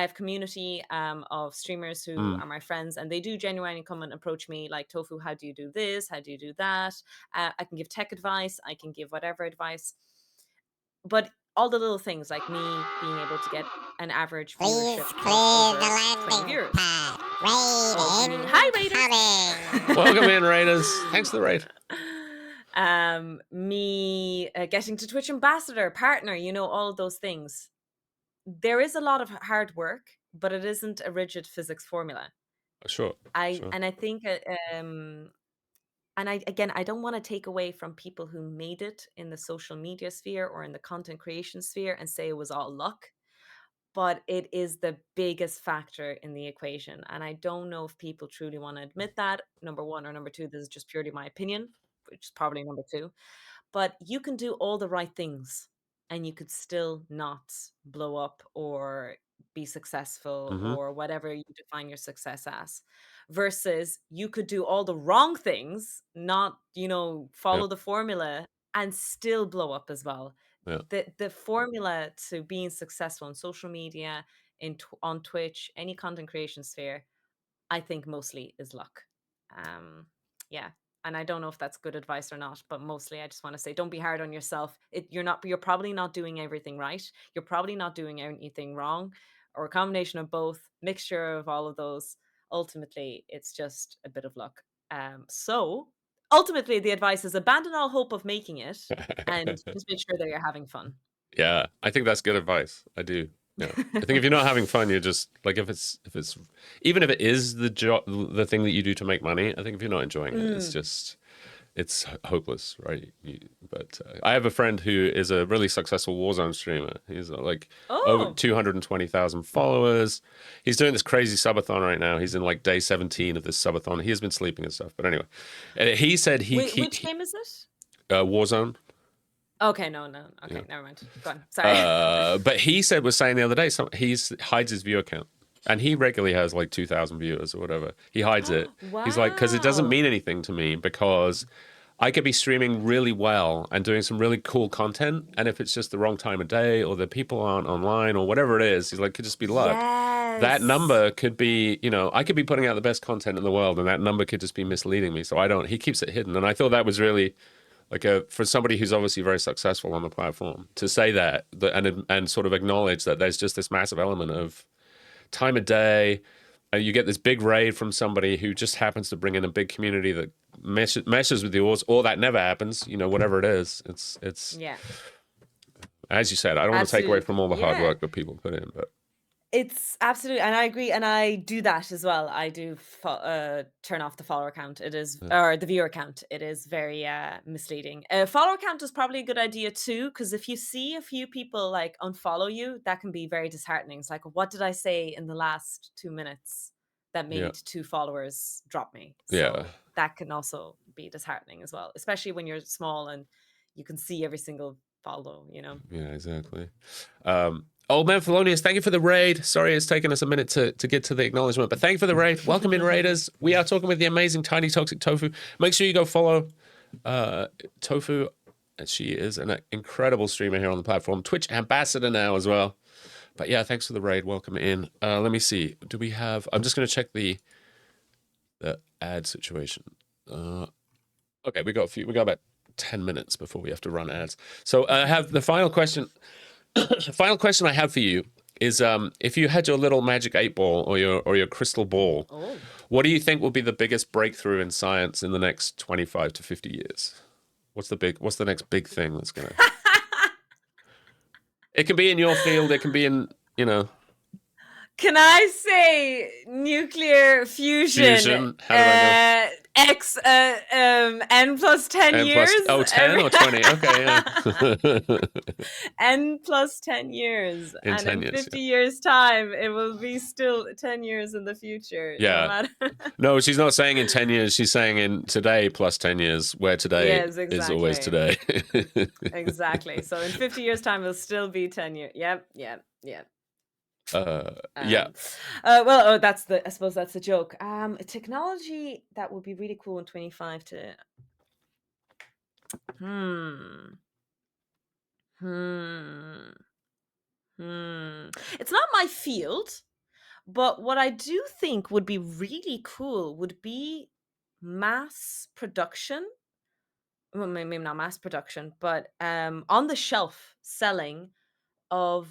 have community of streamers who are my friends, and they do genuinely come and approach me like, Tofu, how do you do this? How do you do that? I can give tech advice. I can give whatever advice. But all the little things like me being able to get an average viewership of over 20 viewers. Hi, Raiders. Welcome in, Raiders. Thanks for the raid. Me getting to Twitch ambassador, partner, all of those things. There is a lot of hard work, but it isn't a rigid physics formula. Sure. And I think and I don't want to take away from people who made it in the social media sphere or in the content creation sphere and say it was all luck, but it is the biggest factor in the equation. And I don't know if people truly want to admit that, number one, or number two, this is just purely my opinion, which is probably number two. But you can do all the right things and you could still not blow up or be successful or whatever you define your success as. Versus you could do all the wrong things, not, follow the formula and still blow up as well. Yeah. The formula to being successful in social media, on Twitch, any content creation sphere, I think mostly is luck. Yeah. And I don't know if that's good advice or not, but mostly I just want to say, don't be hard on yourself. You're probably not doing everything right. You're probably not doing anything wrong, or a combination of both, mixture of all of those. Ultimately, it's just a bit of luck. So ultimately, the advice is abandon all hope of making it and just make sure that you're having fun. Yeah, I think that's good advice. I do. Yeah. I think if you're not having fun, you're just like, if it's even if it is the job, the thing that you do to make money, I think if you're not enjoying it, it's hopeless, right? But I have a friend who is a really successful Warzone streamer. He's like over 220,000 followers. He's doing this crazy subathon right now. He's in like day 17 of this subathon. He has been sleeping and stuff. But anyway, he said which game is it? Warzone. Okay, no. Okay, never mind. Go on. Sorry. But he was saying the other day, he hides his view account. And he regularly has like 2,000 viewers or whatever. He hides it. Wow. He's like, because it doesn't mean anything to me, because I could be streaming really well and doing some really cool content. And if it's just the wrong time of day or the people aren't online or whatever it is, he's like, could just be luck. Yes. That number could be, I could be putting out the best content in the world and that number could just be misleading me. So he keeps it hidden. And I thought that was really like for somebody who's obviously very successful on the platform to say that and sort of acknowledge that there's just this massive element of time of day. You get this big raid from somebody who just happens to bring in a big community that meshes with yours, or that never happens. Whatever it is, it's yeah. As you said, I don't want to take away from all the hard work that people put in, but it's absolutely, and I agree, and I do that as well. I do turn off the follower count. It is or the viewer count. It is very misleading. Follower count is probably a good idea too, because if you see a few people like unfollow you, that can be very disheartening. It's like, what did I say in the last 2 minutes that made 2 followers drop me? So that can also be disheartening as well, especially when you're small and you can see every single follow. Yeah, exactly. Old Man Felonius, thank you for the raid. Sorry it's taken us a minute to get to the acknowledgement, but thank you for the raid. Welcome in, Raiders. We are talking with the amazing Tiny Toxic Tofu. Make sure you go follow Tofu. She is an incredible streamer here on the platform. Twitch ambassador now as well. But yeah, thanks for the raid. Welcome in. Let me see. Do we have... I'm just going to check the ad situation. Okay, we got about 10 minutes before we have to run ads. So I have the final question... The final question I have for you is if you had your little magic 8-ball or your crystal ball, what do you think will be the biggest breakthrough in science in the next 25 to 50 years? What's the next big thing that's going to... It can be in your field, it can be in, Can I say nuclear fusion? Fusion? How do I know? X n plus 10 N years. plus 10 or 20? Okay, yeah. N plus 10 years. In and 10 in years, 50 years' time, it will be still 10 years in the future. No Yeah. matter. No, she's not saying in 10 years. She's saying in today plus 10 years, where today Yes, is always exactly. today. Exactly. So in 50 years' time, it'll still be 10 years. Yep. Yeah. Well, I suppose that's the joke. A technology that would be really cool in 25 to. Hmm. It's not my field, but what I do think would be really cool would be mass production. Well, maybe not mass production, but on the shelf selling of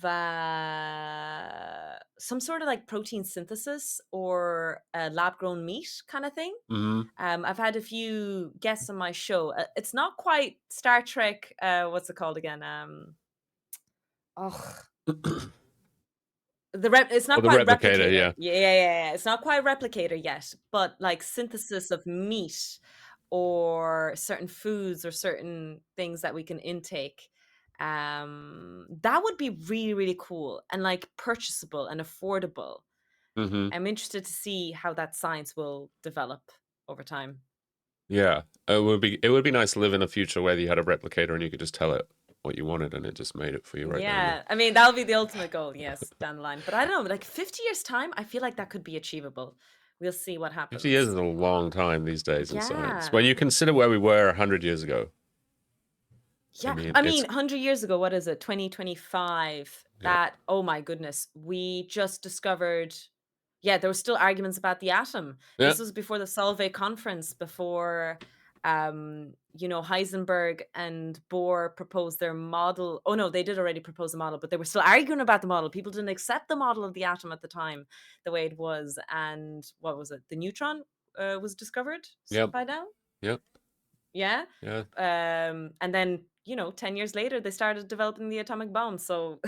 some sort of like protein synthesis or lab grown meat kind of thing. Hmm. I've had a few guests on my show. It's not quite Star Trek. What's it called again? Oh, it's Or not the quite replicator, Replicator. yeah. Yeah. It's not quite Replicator yet, but like synthesis of meat or certain foods or certain things that we can intake. That would be really, really cool and like purchasable and affordable. Hmm. I'm interested to see how that science will develop over time. Yeah. It would be nice to live in a future where you had a replicator and you could just tell it what you wanted and it just made it for you right down there. Yeah, I mean, that'll be the ultimate goal, yes, down the line. But I don't know, like 50 years' time, I feel like that could be achievable. We'll see what 50 years happens. is a long time these days in science. Yeah. When you consider where we were 100 years ago. Yeah. mean, I it's mean, 100 years ago, what is it? 2025. Yeah. That, oh my goodness, we just discovered. Yeah, there were still arguments about the atom. Yeah. This was before the Solvay conference, before Heisenberg and Bohr proposed their model. Oh no, they did already propose a model, but they were still arguing about the model. People didn't accept the model of the atom at the time, the way it was. And what was it? The neutron was discovered Yep. by now. Yep. Yeah. Yeah. And then 10 years later, they started developing the atomic bomb. So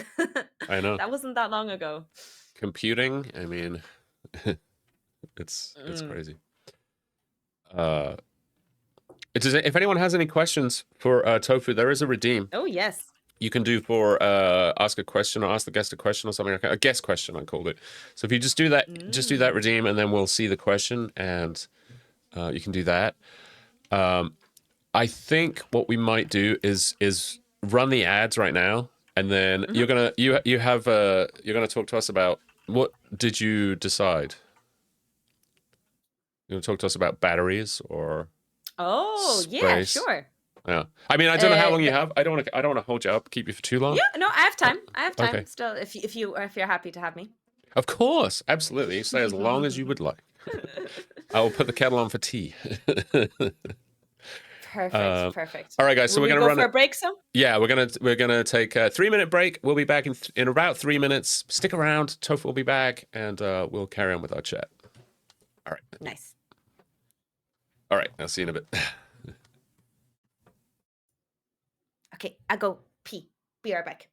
I know. that wasn't that long ago. Computing, I mean, it's crazy. If anyone has any questions for Tofu, there is a redeem Oh, yes. you can do for ask a question or ask the guest a question or something like that. A guest question, I called it. So if you just do that redeem, and then we'll see the question, and you can do that. I think what we might do is run the ads right now, and then you're gonna talk to us about what did you decide. You're gonna talk to us about batteries or yeah, space. sure. Yeah, I mean, I don't know how long you have. I don't want to hold you up, keep you for too long. Yeah, no, I have time. Okay. Still, if you're happy to have me. Of course, absolutely. Stay as long as you would like. I will put the kettle on for tea. Perfect. All right, guys. So Will we're we gonna go for a break. So yeah, we're gonna take a 3-minute break. We'll be back in about 3 minutes. Stick around. Tofu will be back, and we'll carry on with our chat. All right. nice. All right. I'll see you in a bit. Okay, I go pee. Be right back.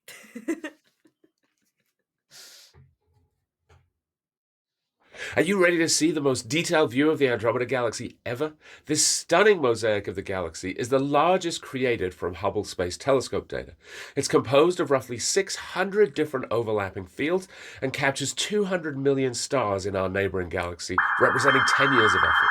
Are you ready to see the most detailed view of the Andromeda Galaxy ever? This stunning mosaic of the galaxy is the largest created from Hubble Space Telescope data. It's composed of roughly 600 different overlapping fields and captures 200 million stars in our neighboring galaxy, representing 10 years of effort.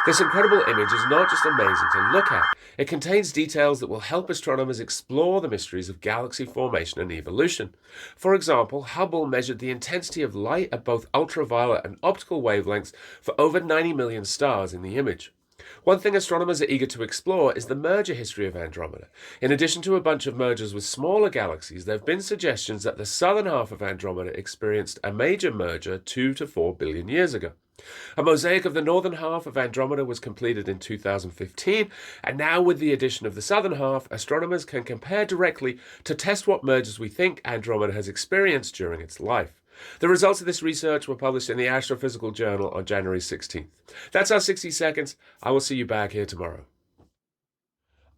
This incredible image is not just amazing to look at, it contains details that will help astronomers explore the mysteries of galaxy formation and evolution. For example, Hubble measured the intensity of light at both ultraviolet and optical wavelengths for over 90 million stars in the image. One thing astronomers are eager to explore is the merger history of Andromeda. In addition to a bunch of mergers with smaller galaxies, there have been suggestions that the southern half of Andromeda experienced a major merger 2 to 4 billion years ago. A mosaic of the northern half of Andromeda was completed in 2015, and now with the addition of the southern half, astronomers can compare directly to test what mergers we think Andromeda has experienced during its life. The results of this research were published in the Astrophysical Journal on January 16th. That's our 60 seconds. I will see you back here tomorrow.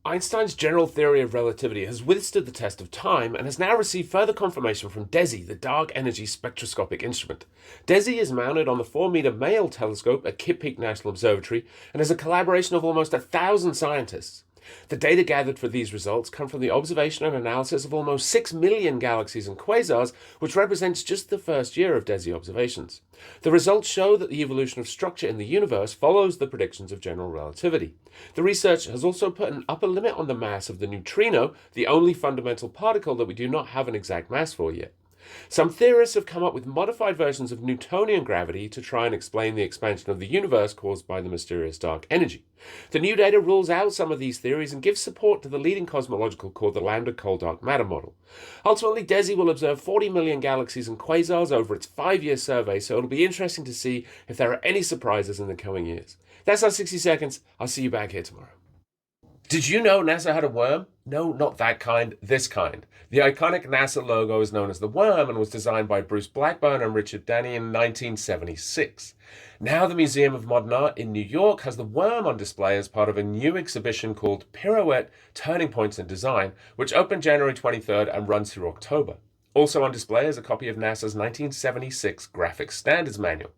Einstein's general theory of relativity has withstood the test of time and has now received further confirmation from DESI, the Dark Energy Spectroscopic Instrument. DESI is mounted on the 4-meter Mail telescope at Kitt Peak National Observatory and is a collaboration of almost 1,000 scientists. The data gathered for these results come from the observation and analysis of almost 6 million galaxies and quasars, which represents just the first year of DESI observations. The results show that the evolution of structure in the universe follows the predictions of general relativity. The research has also put an upper limit on the mass of the neutrino, the only fundamental particle that we do not have an exact mass for yet. Some theorists have come up with modified versions of Newtonian gravity to try and explain the expansion of the universe caused by the mysterious dark energy. The new data rules out some of these theories and gives support to the leading cosmological core, the Lambda Cold Dark Matter model. Ultimately, DESI will observe 40 million galaxies and quasars over its 5-year survey, so it'll be interesting to see if there are any surprises in the coming years. That's our 60 seconds. I'll see you back here tomorrow. Did you know NASA had a worm? No, not that kind, this kind. The iconic NASA logo is known as the worm and was designed by Bruce Blackburn and Richard Denny in 1976. Now the Museum of Modern Art in New York has the worm on display as part of a new exhibition called Pirouette Turning Points in Design, which opened January 23rd and runs through October. Also on display is a copy of NASA's 1976 Graphics Standards Manual.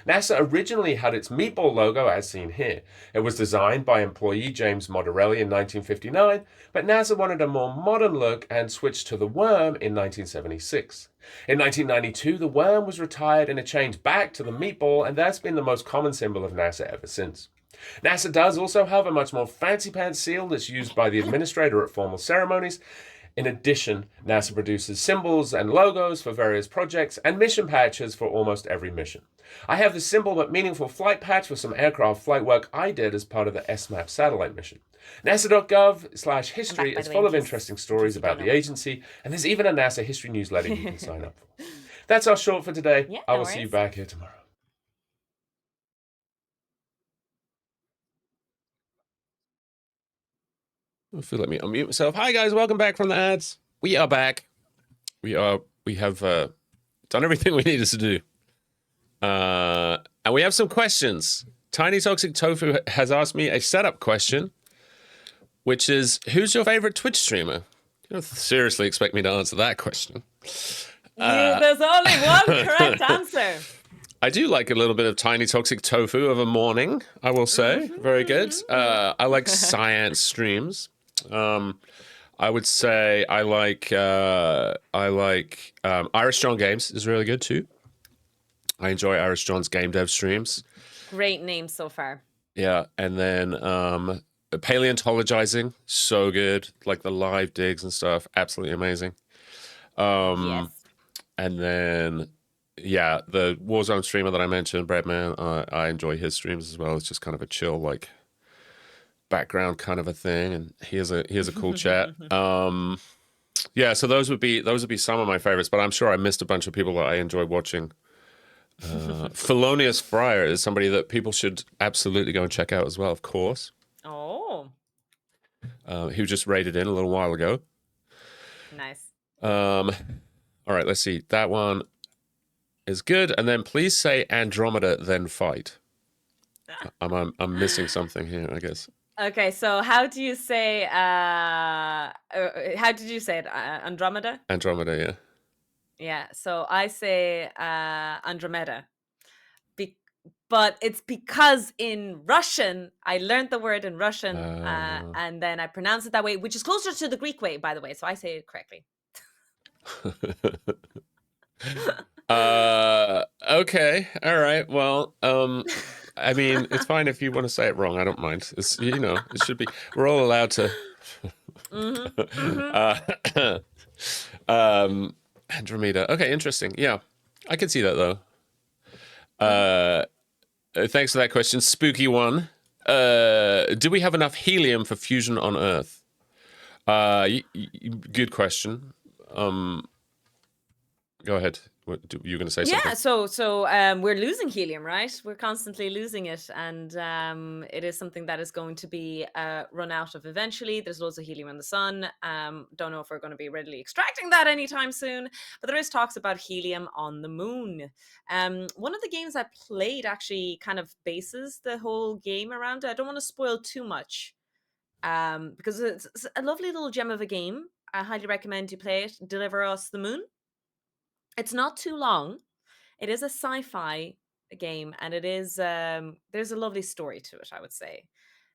NASA originally had its meatball logo as seen here. It was designed by employee James Moderelli in 1959, but NASA wanted a more modern look and switched to the worm in 1976. In 1992, the worm was retired and it changed back to the meatball, and that's been the most common symbol of NASA ever since. NASA does also have a much more fancy-pants seal that's used by the administrator at formal ceremonies. In addition, NASA produces symbols and logos for various projects and mission patches for almost every mission. I have the simple but meaningful flight patch for some aircraft flight work I did as part of the SMAP satellite mission. NASA.gov/history is full of interesting stories about the agency, and there's even a NASA history newsletter you can sign up for. That's our short for today. Yeah, I no will see you worries. back here tomorrow. If you let me unmute myself. Hi guys, welcome back from the ads. We are back. We have done everything we needed to do. And we have some questions. Tiny Toxic Tofu has asked me a setup question, which is, who's your favorite Twitch streamer? You don't seriously expect me to answer that question. There's only one correct answer. I do like a little bit of Tiny Toxic Tofu of a morning, I will say. Very good. I like science streams. I would say I like Irish John Games is really good too. I enjoy Irish John's game dev streams. Great name so far. Yeah, and then paleontologizing, so good. Like the live digs and stuff, absolutely amazing. Yes. And then, yeah, the Warzone streamer that I mentioned, Breadman, I enjoy his streams as well. It's just kind of a chill, like, background kind of a thing, and he has a cool chat. Yeah, so those would be some of my favorites, but I'm sure I missed a bunch of people that I enjoy watching. Felonious Friar is somebody that people should absolutely go and check out as well, of course. Oh, He was just raided in a little while ago. nice. All right, let's see. That one is good. And then please say Andromeda, then fight. I'm missing something here, I guess. Okay, so how do you say? How did you say it? Andromeda. Andromeda, yeah. Yeah. So I say Andromeda. But it's because in Russian, I learned the word in Russian, and then I pronounce it that way, which is closer to the Greek way, by the way. So I say it correctly. Okay. All right. Well, I mean, it's fine if you want to say it wrong. I don't mind. It's, it should be. We're all allowed to. Andromeda. Okay, interesting. Yeah, I can see that though. Thanks for that question, spooky one. Do we have enough helium for fusion on Earth? Good question. Go ahead. You were going to say something? Yeah, so we're losing helium, right? We're constantly losing it, and it is something that is going to be run out of eventually. There's loads of helium in the sun. Don't know if we're going to be readily extracting that anytime soon, but there is talks about helium on the moon. One of the games I played actually kind of bases the whole game around it. I don't want to spoil too much, because it's a lovely little gem of a game. I highly recommend you play it. Deliver Us the Moon. It's not too long. It is a sci-fi game, and it is there's a lovely story to it, I would say.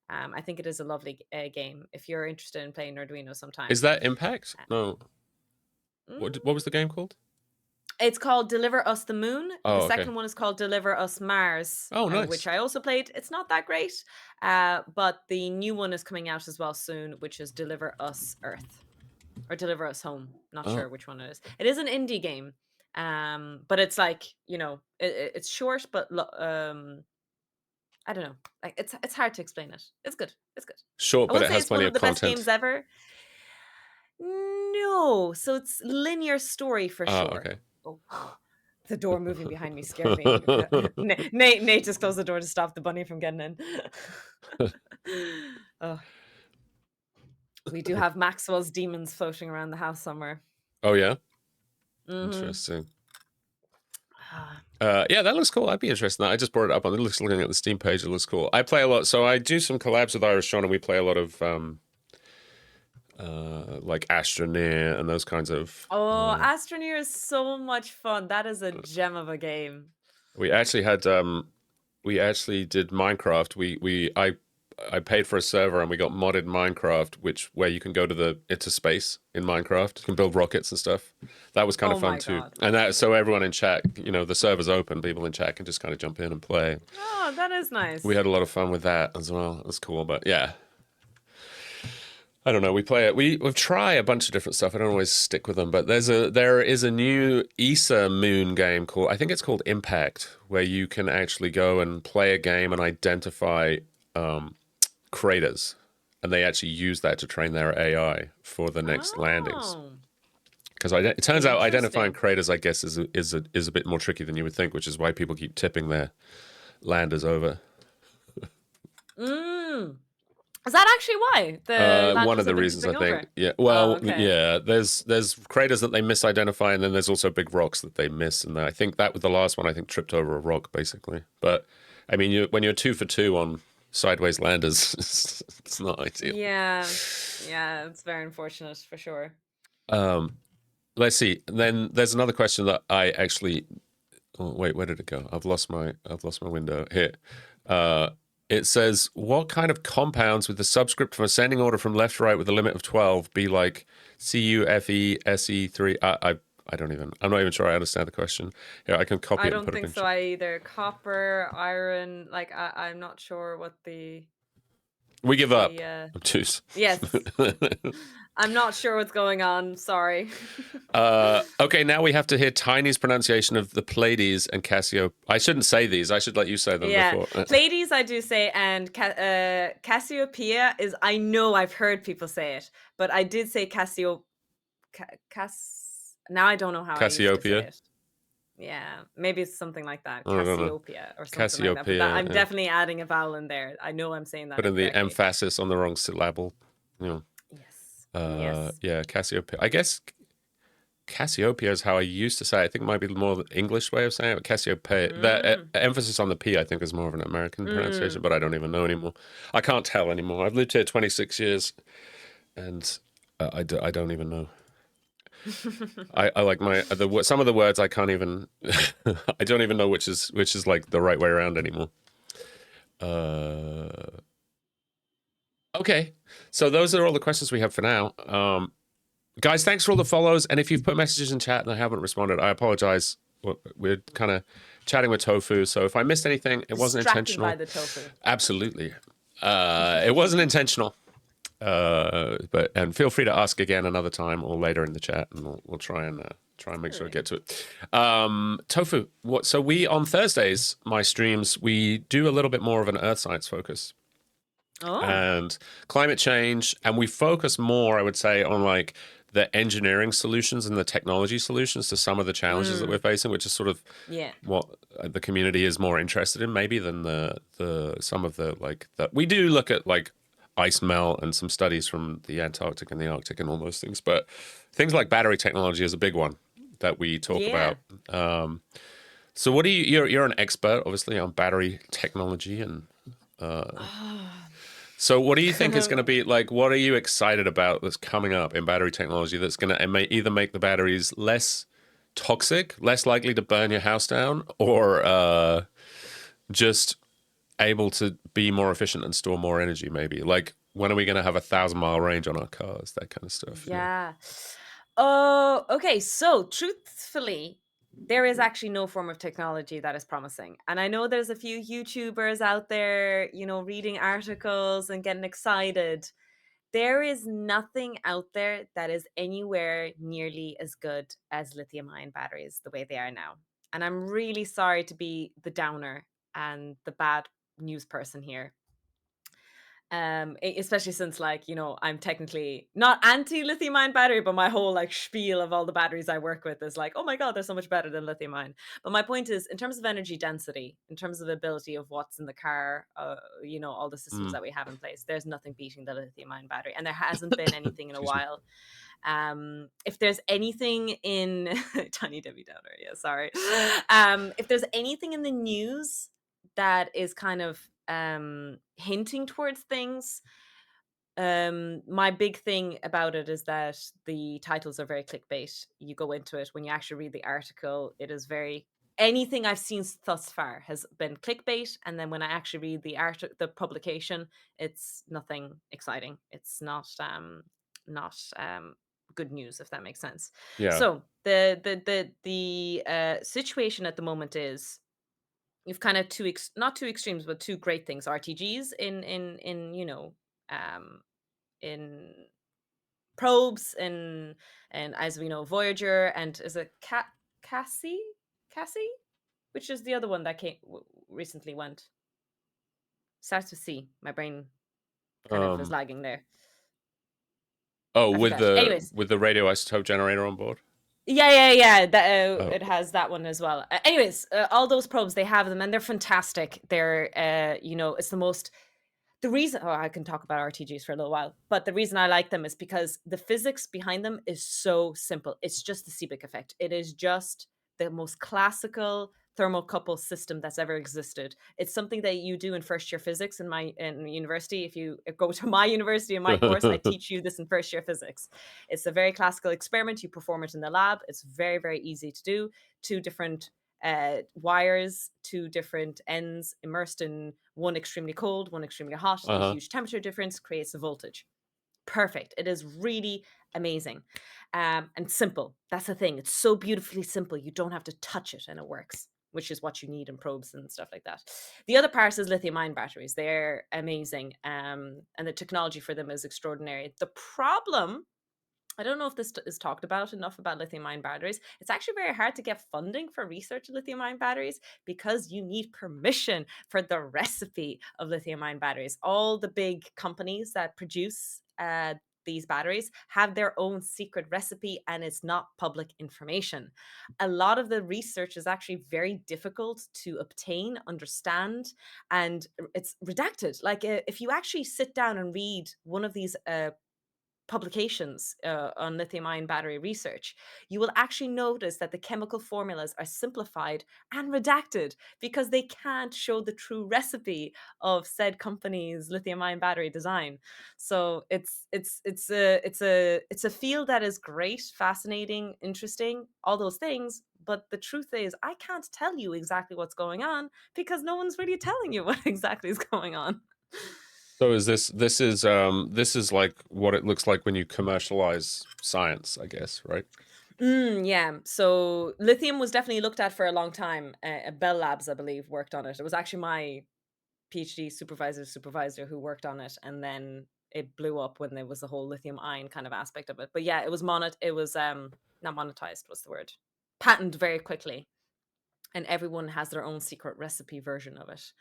I think it is a lovely game if you're interested in playing Arduino sometime. Is that Impact? No. What was the game called? It's called Deliver Us the Moon. Oh, the okay. second one is called Deliver Us Mars. Oh, nice. Which I also played. It's not that great, but the new one is coming out as well soon, which is Deliver Us Earth or Deliver Us Home. Not sure which one it is. It is an indie game, but it's like, you know, it's short, but I don't know. Like it's hard to explain it. It's good. It's good. Short, but it has plenty of the best content. games ever. No, so it's linear story for sure. Okay. Oh, the door moving behind me scared me. Nate just closed the door to stop the bunny from getting in. Oh. We do have Maxwell's demons floating around the house somewhere. Oh yeah. Mhm. Interesting. Yeah, that looks cool. I'd be interested in that. I just brought it up on. It looks, looking at the Steam page, it looks cool. I play a lot, so I do some collabs with Irish Sean, and we play a lot of like Astroneer and those kinds of. Oh, Astroneer is so much fun. That is a gem of a game. We actually had we actually did Minecraft. I paid for a server and we got modded Minecraft, where you can go into space in Minecraft. You can build rockets and stuff. That was kind of fun too. And so everyone in chat, you know, the server's open, people in chat can just kind of jump in and play. Oh, that is nice. We had a lot of fun with that as well. It was cool, but yeah. I don't know. We play it. We try a bunch of different stuff. I don't always stick with them, but there is a new ESA Moon game I think it's called Impact, where you can actually go and play a game and identify craters, and they actually use that to train their AI for the next landings. Because it turns out identifying craters, I guess, is a bit more tricky than you would think, which is why people keep tipping their landers over. Is that actually why? One of the reasons, I think. Yeah. Well, yeah. There's craters that they misidentify, and then there's also big rocks that they miss. And I think that was the last one. I think tripped over a rock, basically. But I mean, when you're 2 for 2 on sideways landers, it's not ideal. Yeah, it's very unfortunate for sure. Let's see. Then there's another question that I actually. Oh, wait, where did it go? I've lost my window here. It says, what kind of compounds with the subscript from ascending order from left to right with a limit of 12 be like CuFeSe3? I'm not even sure I understand the question. Here, I can copy it and put it in. I don't think so either. Copper, iron, like I'm not sure what the... We give up. Obtuse. Yes. I'm not sure what's going on. Sorry. Okay, now we have to hear Tiny's pronunciation of the Pleiades and Cassiopeia. I shouldn't say these. I should let you say them before. Pleiades, I do say, and Cassiopeia is. I know I've heard people say it, but I did say Now I don't know how Cassiopeia. I used to say it. Yeah, maybe it's something like that. Cassiopeia or something like that. But I'm definitely adding a vowel in there. I know I'm saying that. Putting the emphasis on the wrong syllable. You know. Yes. Yeah, Cassiopeia. I guess Cassiopeia is how I used to say it. I think it might be more the English way of saying it. But Cassiopeia. The emphasis on the P, I think, is more of an American pronunciation, but I don't even know anymore. I can't tell anymore. I've lived here 26 years, and I don't even know. I like some of the words I can't even. I don't even know which is like the right way around anymore. Okay, so those are all the questions we have for now. Guys, thanks for all the follows. And if you've put messages in chat and I haven't responded, I apologize. We're kind of chatting with Tofu, so if I missed anything, it wasn't intentional. By the tofu. Absolutely, it wasn't intentional. And feel free to ask again another time or later in the chat, and we'll try and make sure to get to it. Tofu, so we on Thursdays, my streams, we do a little bit more of an earth science focus. And climate change, and we focus more, I would say, on like the engineering solutions and the technology solutions to some of the challenges that we're facing, which is sort of what the community is more interested in, maybe than we do look at like ice melt and some studies from the Antarctic and the Arctic and all those things, but things like battery technology is a big one that we talk about. So what do you're an expert obviously on battery technology and So what do you think is going to be like, what are you excited about that's coming up in battery technology that's going to either make the batteries less toxic, less likely to burn your house down, or just able to be more efficient and store more energy maybe? Like, when are we going to have 1,000-mile range on our cars, that kind of stuff? Yeah. Oh, okay. So truthfully, there is actually no form of technology that is promising. And I know there's a few YouTubers out there, reading articles and getting excited. There is nothing out there that is anywhere nearly as good as lithium ion batteries the way they are now. And I'm really sorry to be the downer and the bad news person here. Especially since, like, I'm technically not anti lithium ion battery, but my whole like spiel of all the batteries I work with is like, oh my god, they're so much better than lithium ion. But my point is, in terms of energy density, in terms of ability of what's in the car, all the systems that we have in place, there's nothing beating the lithium ion battery, and there hasn't been anything in a Excuse me. while. If there's anything in tiny Debbie Downer, yeah, sorry. If there's anything in the news that is kind of hinting towards things, my big thing about it is that the titles are very clickbait. You go into it, when you actually read the article, it is very, anything I've seen thus far has been clickbait, and then when I actually read the publication, it's nothing exciting. It's not good news, if that makes sense. Yeah. So the situation at the moment is, you've kind of not two extremes, but two great things: RTGs in probes, and as we know, Voyager, and is it Cassie, which is the other one that recently went, starts with C. My brain kind of is lagging there. Oh, I with forgot. Anyways, the radioisotope generator on board. Yeah. It has that one as well. Anyways, all those probes, they have them, and they're fantastic. They're, it's the most. The reason, I can talk about RTGs for a little while, but the reason I like them is because the physics behind them is so simple. It's just the Seebeck effect. It is just the most classical thermocouple system that's ever existed. It's something that you do in first year physics in university. If you go to my university, in my course, I teach you this in first year physics. It's a very classical experiment. You perform it in the lab. It's very, very easy to do. Two different wires, two different ends immersed in one extremely cold, one extremely hot. A huge temperature difference creates a voltage. Perfect. It is really amazing, and simple. That's the thing. It's so beautifully simple. You don't have to touch it, and it works, which is what you need in probes and stuff like that. The other part is lithium-ion batteries. They're amazing, and the technology for them is extraordinary. The problem, I don't know if this is talked about enough about lithium-ion batteries. It's actually very hard to get funding for research of lithium-ion batteries, because you need permission for the recipe of lithium-ion batteries. All the big companies that produce these batteries have their own secret recipe, and it's not public information. A lot of the research is actually very difficult to obtain, understand, and it's redacted. Like, if you actually sit down and read one of these publications on lithium-ion battery research, you will actually notice that the chemical formulas are simplified and redacted, because they can't show the true recipe of said company's lithium-ion battery design. So it's a field that is great, fascinating, interesting, all those things. But the truth is, I can't tell you exactly what's going on, because no one's really telling you what exactly is going on. So this is like what it looks like when you commercialize science, I guess, right? Yeah. So lithium was definitely looked at for a long time. Bell Labs, I believe, worked on it. It was actually my PhD supervisor who worked on it, and then it blew up when there was the whole lithium ion kind of aspect of it. But yeah, it was not monetized, what's the word? Patented very quickly. And everyone has their own secret recipe version of it.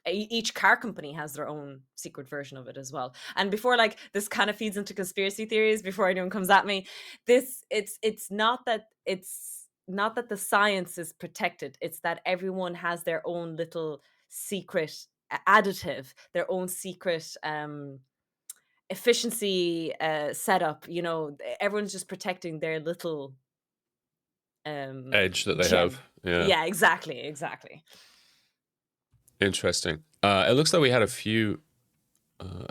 Each car company has their own secret version of it as well. And before, like, this kind of feeds into conspiracy theories, before anyone comes at me, it's not that the science is protected. It's that everyone has their own little secret additive, their own secret efficiency setup. Everyone's just protecting their little Edge that they gem. have. Yeah, exactly. Interesting. It looks like we had a few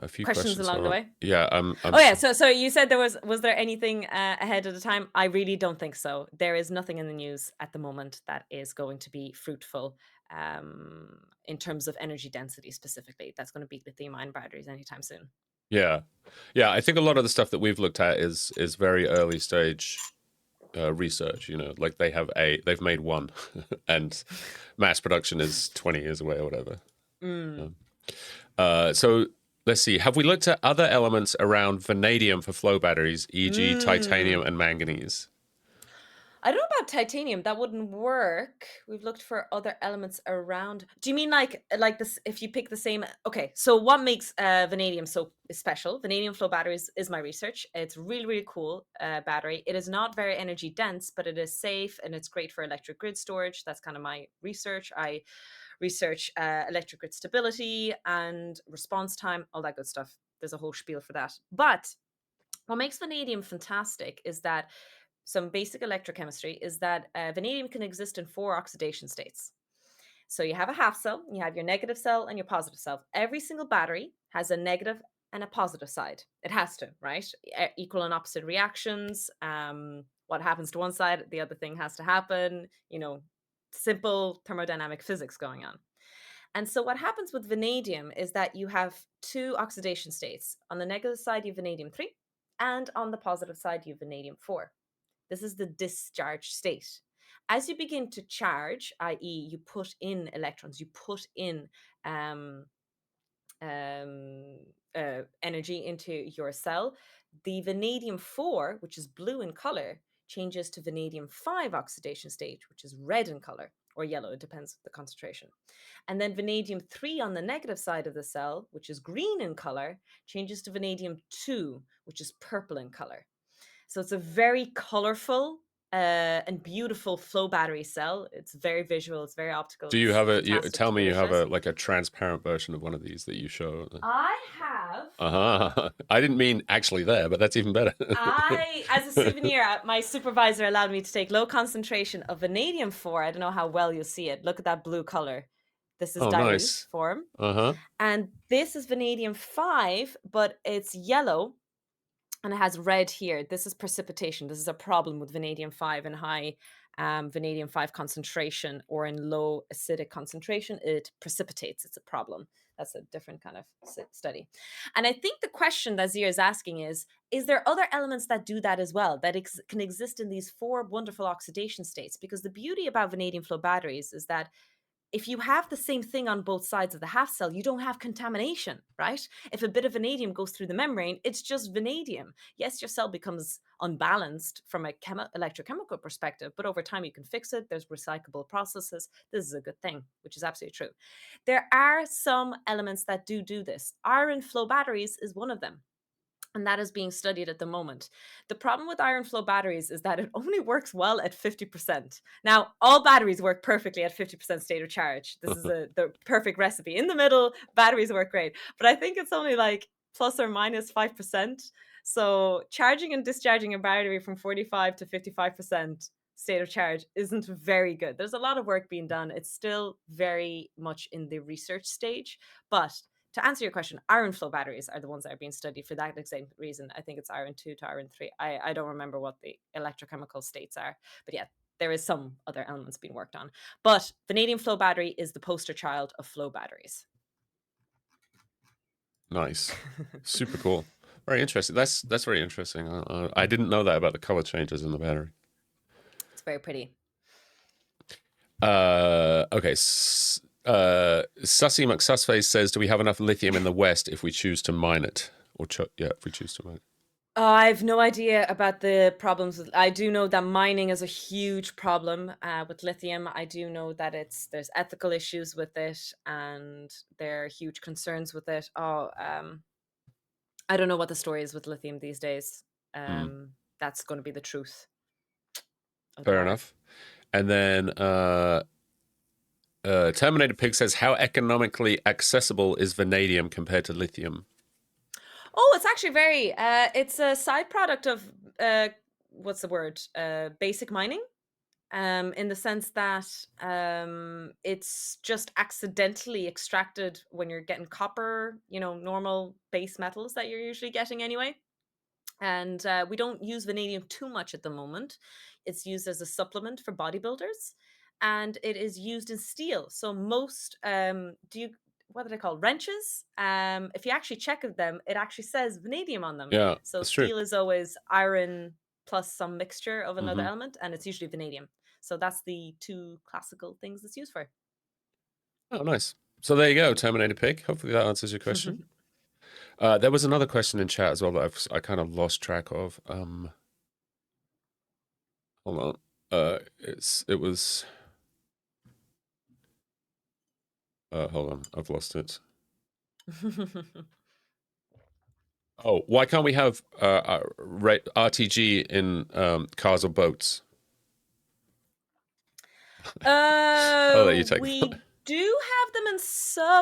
a few Questions questions. along the way? Yeah, Oh yeah, so you said there was there anything ahead of the time? I really don't think so. There is nothing in the news at the moment that is going to be fruitful in terms of energy density specifically. That's going to beat lithium-ion batteries anytime soon. Yeah, yeah. I think a lot of the stuff that we've looked at is very early stage research. You know, like they've made one, and mass production is 20 years away or whatever. So let's see. Have we looked at other elements around vanadium for flow batteries, e.g., titanium and manganese? I don't know about titanium. That wouldn't work. We've looked for other elements around. Do you mean like this? If you pick the same, okay. So what makes vanadium so special? Vanadium flow batteries is my research. It's really really cool battery. It is not very energy dense, but it is safe and it's great for electric grid storage. That's kind of my research. I research electric grid stability and response time, all that good stuff. There's a whole spiel for that. But what makes vanadium fantastic is that some basic electrochemistry is that vanadium can exist in 4 oxidation states. So you have a half cell, you have your negative cell and your positive cell. Every single battery has a negative and a positive side. It has to, right? Equal and opposite reactions. What happens to one side, the other thing has to happen. You know, simple thermodynamic physics going on. And so what happens with vanadium is that you have 2 oxidation states. On the negative side, you have vanadium-3, and on the positive side, you have vanadium-4. This is the discharge state. As you begin to charge, i.e., you put in electrons, you put in energy into your cell, the vanadium-4, which is blue in color, changes to vanadium-5 oxidation state, which is red in color or yellow, it depends on the concentration. And then vanadium-3 on the negative side of the cell, which is green in color, changes to vanadium-2, which is purple in color. So it's a very colorful and beautiful flow battery cell. It's very visual. It's very optical. Do you have tell me you have visualize. like a transparent version of one of these that you show? I have. I didn't mean actually there, but that's even better. As a souvenir, my supervisor allowed me to take low concentration of vanadium-4. I don't know how well you'll see it. Look at that blue color. This is dilute nice. form. And this is vanadium-5, but it's yellow. And it has red here. This is precipitation. This is a problem with vanadium-5 and high vanadium-5 concentration or in low acidic concentration. It precipitates. It's a problem. That's a different kind of study. And I think the question that Zia is asking is there other elements that do that as well, that can exist in these 4 wonderful oxidation states? Because the beauty about vanadium flow batteries is that if you have the same thing on both sides of the half cell, you don't have contamination, right? If a bit of vanadium goes through the membrane, it's just vanadium. Yes, your cell becomes unbalanced from a electrochemical perspective, but over time you can fix it. There's recyclable processes. This is a good thing, which is absolutely true. There are some elements that do this. Iron flow batteries is one of them. And that is being studied at the moment. The problem with iron flow batteries is that it only works well at 50%. Now, all batteries work perfectly at 50% state of charge. This is the perfect recipe. In the middle, batteries work great. But I think it's only like plus or minus 5%. So charging and discharging a battery from 45 to 55% state of charge isn't very good. There's a lot of work being done. It's still very much in the research stage, but to answer your question, iron flow batteries are the ones that are being studied for that exact reason. I think it's iron 2 to iron 3. I don't remember what the electrochemical states are, but yeah, there is some other elements being worked on. But vanadium flow battery is the poster child of flow batteries. Nice. Super cool. Very interesting. That's very interesting. I didn't know that about the color changes in the battery. It's very pretty. Okay. Sussy McSussface says, do we have enough lithium in the West if we choose to mine it? If we choose to mine it. I have no idea about the problems. I do know that mining is a huge problem with lithium. I do know that there's ethical issues with it and there are huge concerns with it. I don't know what the story is with lithium these days. That's going to be the truth. Fair enough. And then Terminated Pig says, how economically accessible is vanadium compared to lithium? Oh, it's actually very, it's a side product of, what's the word? Basic mining. in the sense that it's just accidentally extracted when you're getting copper, normal base metals that you're usually getting anyway. And we don't use vanadium too much at the moment. It's used as a supplement for bodybuilders, and it is used in steel. So most, what are they called? Wrenches. If you actually check them, it actually says vanadium on them. Yeah, So that's true. steel is always iron plus some mixture of another Mhm. element, and it's usually vanadium. So that's the two classical things it's used for. Oh, nice. So there you go, Terminator Pig. Hopefully that answers your question. There was another question in chat as well that I kind of lost track of. Hold on. It was. Hold on, I've lost it. Oh, why can't we have RTG in cars or boats? I'll let you take We that. do have them in submarines?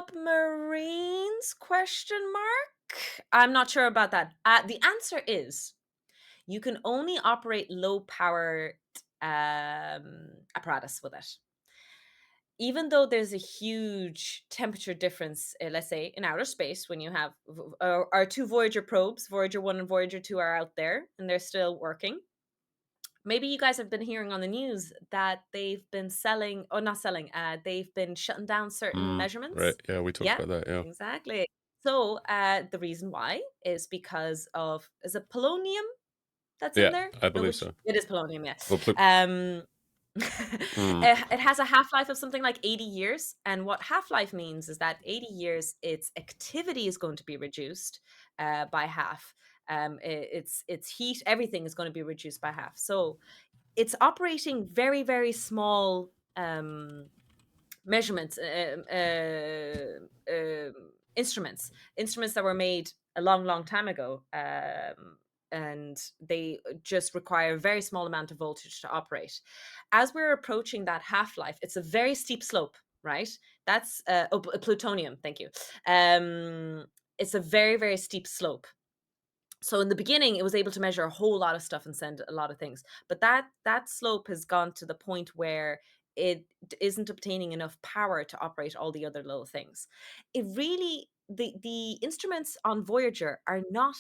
Question mark. I'm not sure about that. The answer is you can only operate low powered apparatus with it. Even though there's a huge temperature difference, let's say in outer space, when you have our two Voyager probes, Voyager 1 and Voyager 2 are out there and they're still working. Maybe you guys have been hearing on the news that they've been selling, or not selling, they've been shutting down certain measurements. Right, yeah, we talked about that, yeah. Exactly. So the reason why is because of, is it polonium that's in there? I believe so. It is polonium, yeah. Well, It has a half-life of something like 80 years. And what half-life means is that 80 years, its activity is going to be reduced by half. Its heat, everything is going to be reduced by half. So it's operating very, very small measurements, instruments that were made a long, long time ago. And they just require a very small amount of voltage to operate. As we're approaching that half-life, it's a very steep slope, right? That's plutonium. Thank you. It's a very, very steep slope. So in the beginning, it was able to measure a whole lot of stuff and send a lot of things. But that slope has gone to the point where it isn't obtaining enough power to operate all the other little things. It really, the instruments on Voyager are not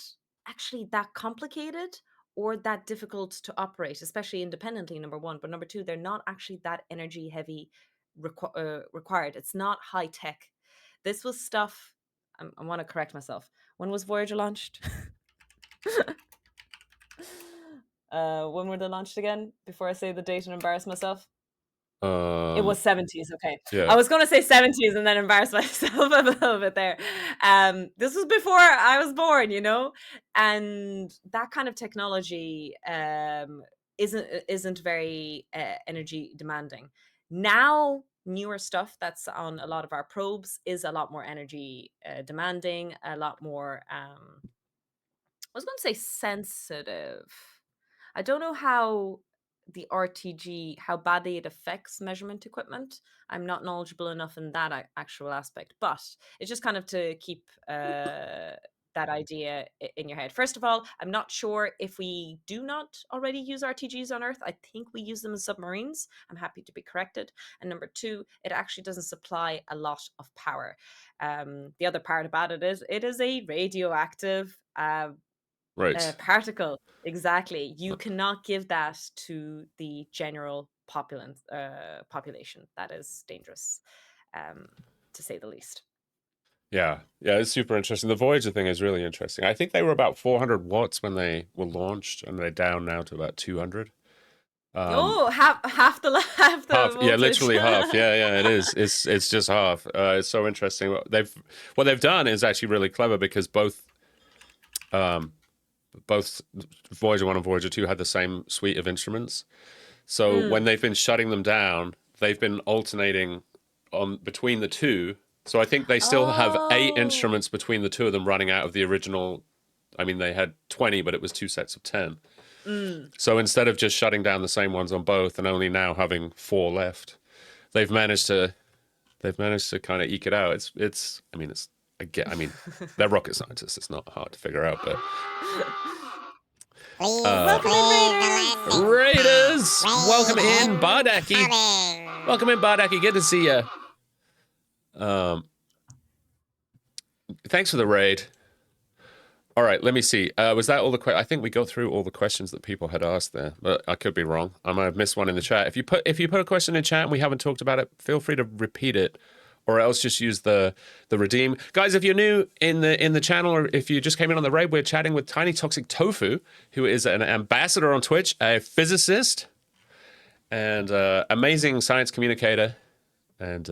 actually that complicated or that difficult to operate, especially independently, number one. But number two, they're not actually that energy heavy required. It's not high tech. This was stuff, I want to correct myself. When was Voyager launched? When were they launched again? Before I say the date and embarrass myself. It was 70s. Okay. Yeah. I was going to say 70s and then embarrass myself a little bit there. This was before I was born, and that kind of technology isn't very energy demanding. Now, newer stuff that's on a lot of our probes is a lot more energy demanding, a lot more I was going to say sensitive. I don't know how the RTG, how badly it affects measurement equipment. I'm not knowledgeable enough in that actual aspect, but it's just kind of to keep that idea in your head. First of all, I'm not sure if we do not already use RTGs on Earth. I think we use them in submarines. I'm happy to be corrected. And number two, it actually doesn't supply a lot of power. The other part about it is a radioactive particle. Exactly. You cannot give that to the general population. That is dangerous, to say the least. Yeah, it's super interesting. The Voyager thing is really interesting. I think they were about 400 watts when they were launched, and they're down now to about 200. Half the half, voltage. Yeah, literally half. Yeah, it is. It's just half. It's so interesting. What they've done is actually really clever, because both Voyager 1 and Voyager 2 had the same suite of instruments. So when they've been shutting them down, they've been alternating between the two. So I think they still have 8 instruments between the two of them, running out of the original. I mean, they had 20, but it was 2 sets of 10. So instead of just shutting down the same ones on both and only now having 4 left, they've managed to kind of eke it out. I mean, they're rocket scientists. It's not hard to figure out, but Welcome in, Raiders. Yes. Welcome in, Bardaki. Welcome in, Bardaki. Good to see you. Thanks for the raid. All right, let me see. Was that all the questions? I think we go through all the questions that people had asked there, but I could be wrong. I might have missed one in the chat. If you put a question in chat and we haven't talked about it, feel free to repeat it, or else just use the redeem. Guys, if you're new in the channel, or if you just came in on the raid, we're chatting with Tiny Toxic Tofu, who is an ambassador on Twitch, a physicist, and amazing science communicator, and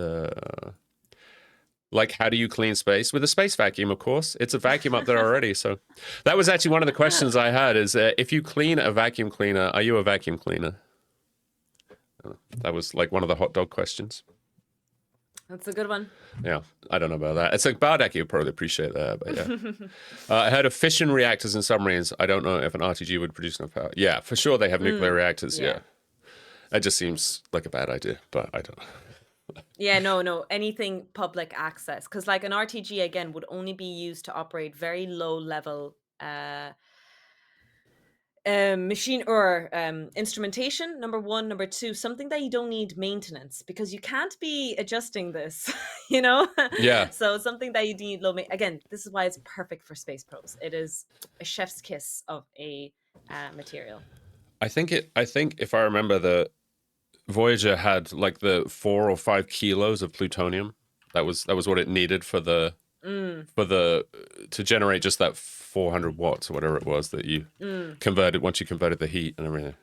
like, how do you clean space? With a space vacuum, of course. It's a vacuum up there already. So that was actually one of the questions I had is, if you clean a vacuum cleaner, are you a vacuum cleaner? That was like one of the hot dog questions. That's a good one. Yeah, I don't know about that. It's like Bardaki would probably appreciate that, but yeah. I heard of fission reactors in submarines. I don't know if an RTG would produce enough power. Yeah, for sure they have nuclear reactors, yeah. That just seems like a bad idea, but I don't know. Yeah, no, anything public access. Because like an RTG, again, would only be used to operate very low level machine or instrumentation, number one. Number two, something that you don't need maintenance, because you can't be adjusting this, you know? Yeah. So something that you need low again, this is why it's perfect for space probes. It is a chef's kiss of a material. I think if I remember, the Voyager had like the 4 or 5 kilos of plutonium. That was what it needed for the to generate just that 400 watts or whatever it was that you converted once you converted the heat and everything.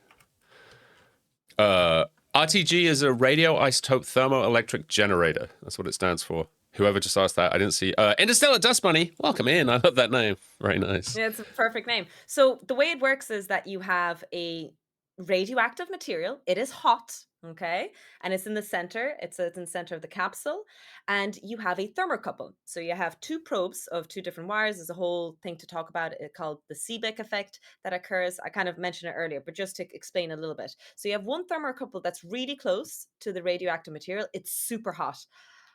RTG is a radioisotope thermoelectric generator. That's what it stands for. Whoever just asked that, I didn't see. Interstellar Dust Bunny, welcome in. I love that name. Very nice. Yeah, it's a perfect name. So the way it works is that you have a radioactive material. It is hot, okay, and it's in the center. It's in the center of the capsule, and you have a thermocouple. So you have 2 probes of 2 different wires. There's a whole thing to talk about it called the Seebeck effect that occurs. I kind of mentioned it earlier, but just to explain a little bit. So you have one thermocouple that's really close to the radioactive material. It's super hot.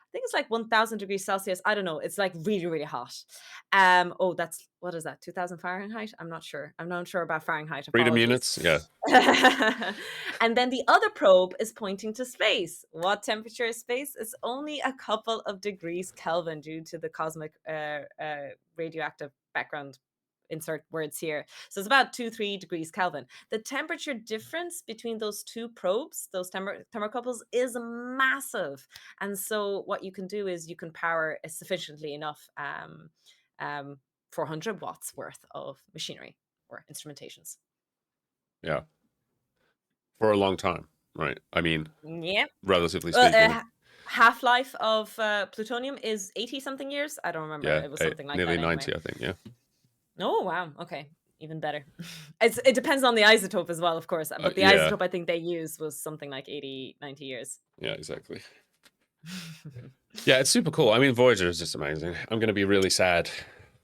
I think it's like 1000 degrees Celsius. I don't know. It's like really, really hot. Oh, that's, what is that? 2000 Fahrenheit? I'm not sure. I'm not sure about Fahrenheit. Freedom Apologies. units, yeah. And then the other probe is pointing to space. What temperature is space? It's only a couple of degrees Kelvin due to the cosmic radioactive background. Insert words here. So it's about 2-3 degrees Kelvin. The temperature difference between those 2 probes, those thermocouples, is massive. And so what you can do is you can power sufficiently enough 400 watts worth of machinery or instrumentations. Yeah. For a long time, right? I mean, yeah, relatively speaking. Half-life of plutonium is 80-something years. I don't remember. Yeah, it was something like nearly that. 90, anyway. I think, yeah. Oh, wow. Okay. Even better. It depends on the isotope as well, of course. But the isotope I think they used was something like 80, 90 years. Yeah, exactly. Yeah, it's super cool. I mean, Voyager is just amazing. I'm going to be really sad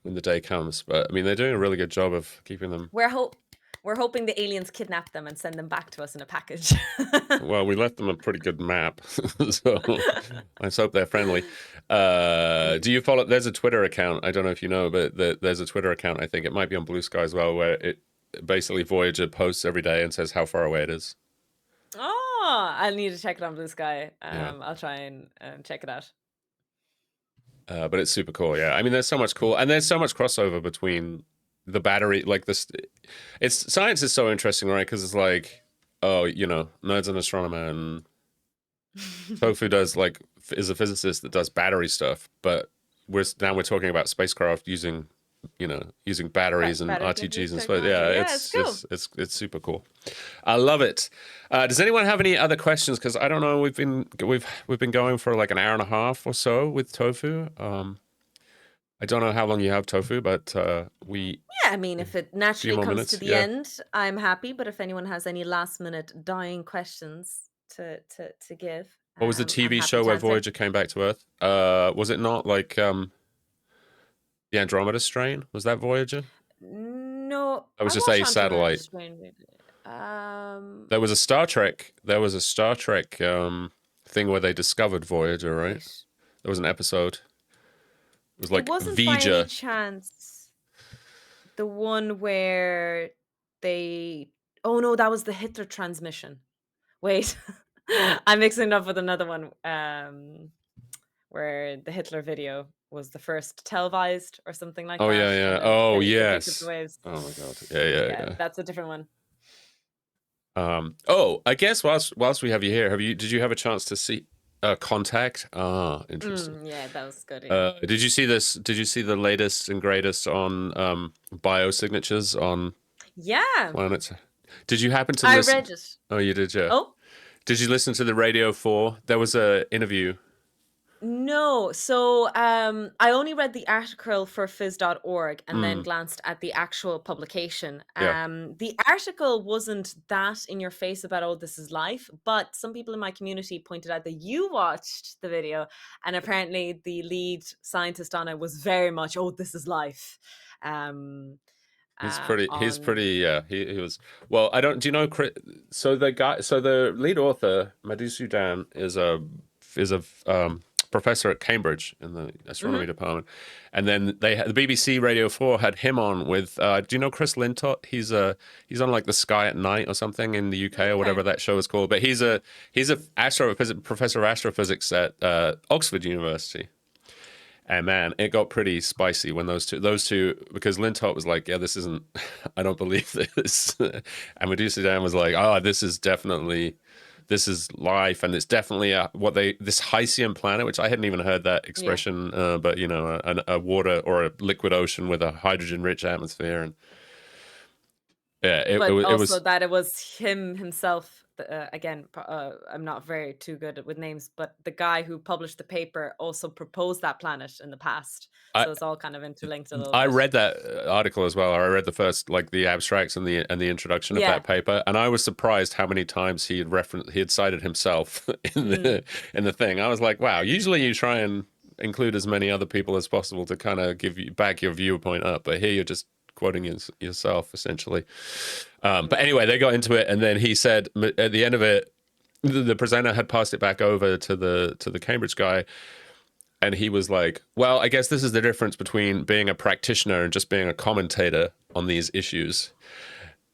when the day comes. But, I mean, they're doing a really good job of keeping them. We're hoping the aliens kidnap them and send them back to us in a package. Well, we left them a pretty good map, so let's hope they're friendly. Do you follow? There's a Twitter account. I don't know if you know, but there's a Twitter account. I think it might be on Blue Sky as well, where it basically Voyager posts every day and says how far away it is. Oh, I'll need to check it on Blue Sky. I'll try and check it out. But it's super cool. Yeah, I mean, there's so much cool, and there's so much crossover between the battery, like this. It's science is so interesting, right? Because it's like, oh, you know, Nerd's an astronomer, and Tofu is a physicist that does battery stuff. But we're talking about spacecraft using batteries and RTGs and stuff. Yeah, it's cool. It's super cool. I love it. Does anyone have any other questions? Because I don't know. We've been going for like an hour and a half or so with Tofu. I don't know how long you have, Tofu, but we... Yeah, I mean, if it naturally comes to the end, I'm happy. But if anyone has any last-minute dying questions to give... What was the TV show where Voyager came back to Earth? Was it not like the Andromeda Strain? Was that Voyager? No. That was just a satellite. There was a Star Trek... There was a Star Trek thing where they discovered Voyager, right? There was an episode... It was like it wasn't Vija. By any chance the one where they... Oh no, that was the Hitler transmission. Wait, I'm mixing it up with another one, where the Hitler video was the first televised or something like Oh that, yeah, and yeah. then Oh they picked up the yes. waves. Oh my god. Yeah, yeah, Yeah, yeah. that's a different one. Oh, I guess whilst we have you here, did you have a chance to see Contact? Ah, interesting. Yeah, that was good. Yeah. Did you see this? Did you see the latest and greatest on biosignatures on Yeah, planets? Did you happen to I listen? read it. Oh, you did, yeah. Oh, Did you listen to the Radio 4? There was a interview. no. So I only read the article for phys.org and then Mm, glanced at the actual publication. yeah. The article wasn't that in your face about, oh, this is life, but some people in my community pointed out that you watched the video, and apparently the lead scientist on it was very much, oh, this is life. Um, He's on pretty, yeah, he was, well, I don't, do you know, so the lead author, Madhusudan, is a professor at Cambridge in the astronomy Mhm. department. And then the BBC Radio 4 had him on with, do you know Chris Lintott? He's on like The Sky at Night or something in the UK or whatever Okay. that show is called. But he's a professor of astrophysics at Oxford University. And man, it got pretty spicy when those two, because Lintott was like, yeah, this isn't, I don't believe this. And Madhusudan was like, oh, this is life. And it's definitely this Hycean planet, which I hadn't even heard that Yeah. expression, but you know, a water or a liquid ocean with a hydrogen rich atmosphere. And yeah, But it also was, that it was himself. Again, I'm not very too good with names, but the guy who published the paper also proposed that planet in the past, I, so it's all kind of interlinked a little I bit. read that article as well. I read the first, like the abstracts and the introduction of Yeah. that paper, and I was surprised how many times he had cited himself in the thing. I was like, wow. Usually you try and include as many other people as possible to kind of give you back your viewpoint up, but here you're just quoting yourself essentially. But anyway, they got into it, and then he said at the end of it, the presenter had passed it back over to the Cambridge guy. And he was like, well, I guess this is the difference between being a practitioner and just being a commentator on these issues.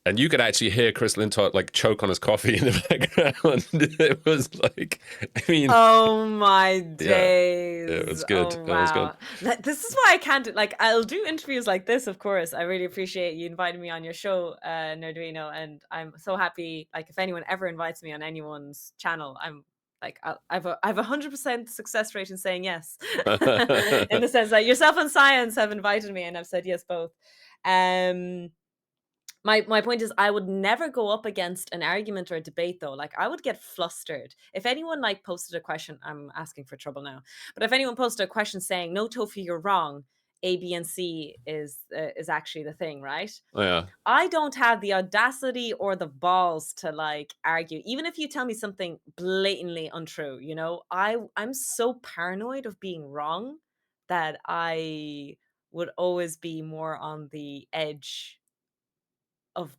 And you could actually hear Chris Lintott like choke on his coffee in the background. It was like, I mean, Oh my yeah, days. it was good. Oh It was good. wow. This is why I can't do, like, I'll do interviews like this, of course. I really appreciate you inviting me on your show, Nerduino, and I'm so happy, like, if anyone ever invites me on anyone's channel, I'm like, I've a 100% success rate in saying yes. In the sense that yourself and Science have invited me and I've said yes both. Um my point is, I would never go up against an argument or a debate, though. Like, I would get flustered if anyone like posted a question. I'm asking for trouble now, but if anyone posted a question saying, "No, Tofi, you're wrong. A, B, and C is actually the thing," right? Yeah. I don't have the audacity or the balls to like argue, even if you tell me something blatantly untrue. You know, I'm so paranoid of being wrong that I would always be more on the edge of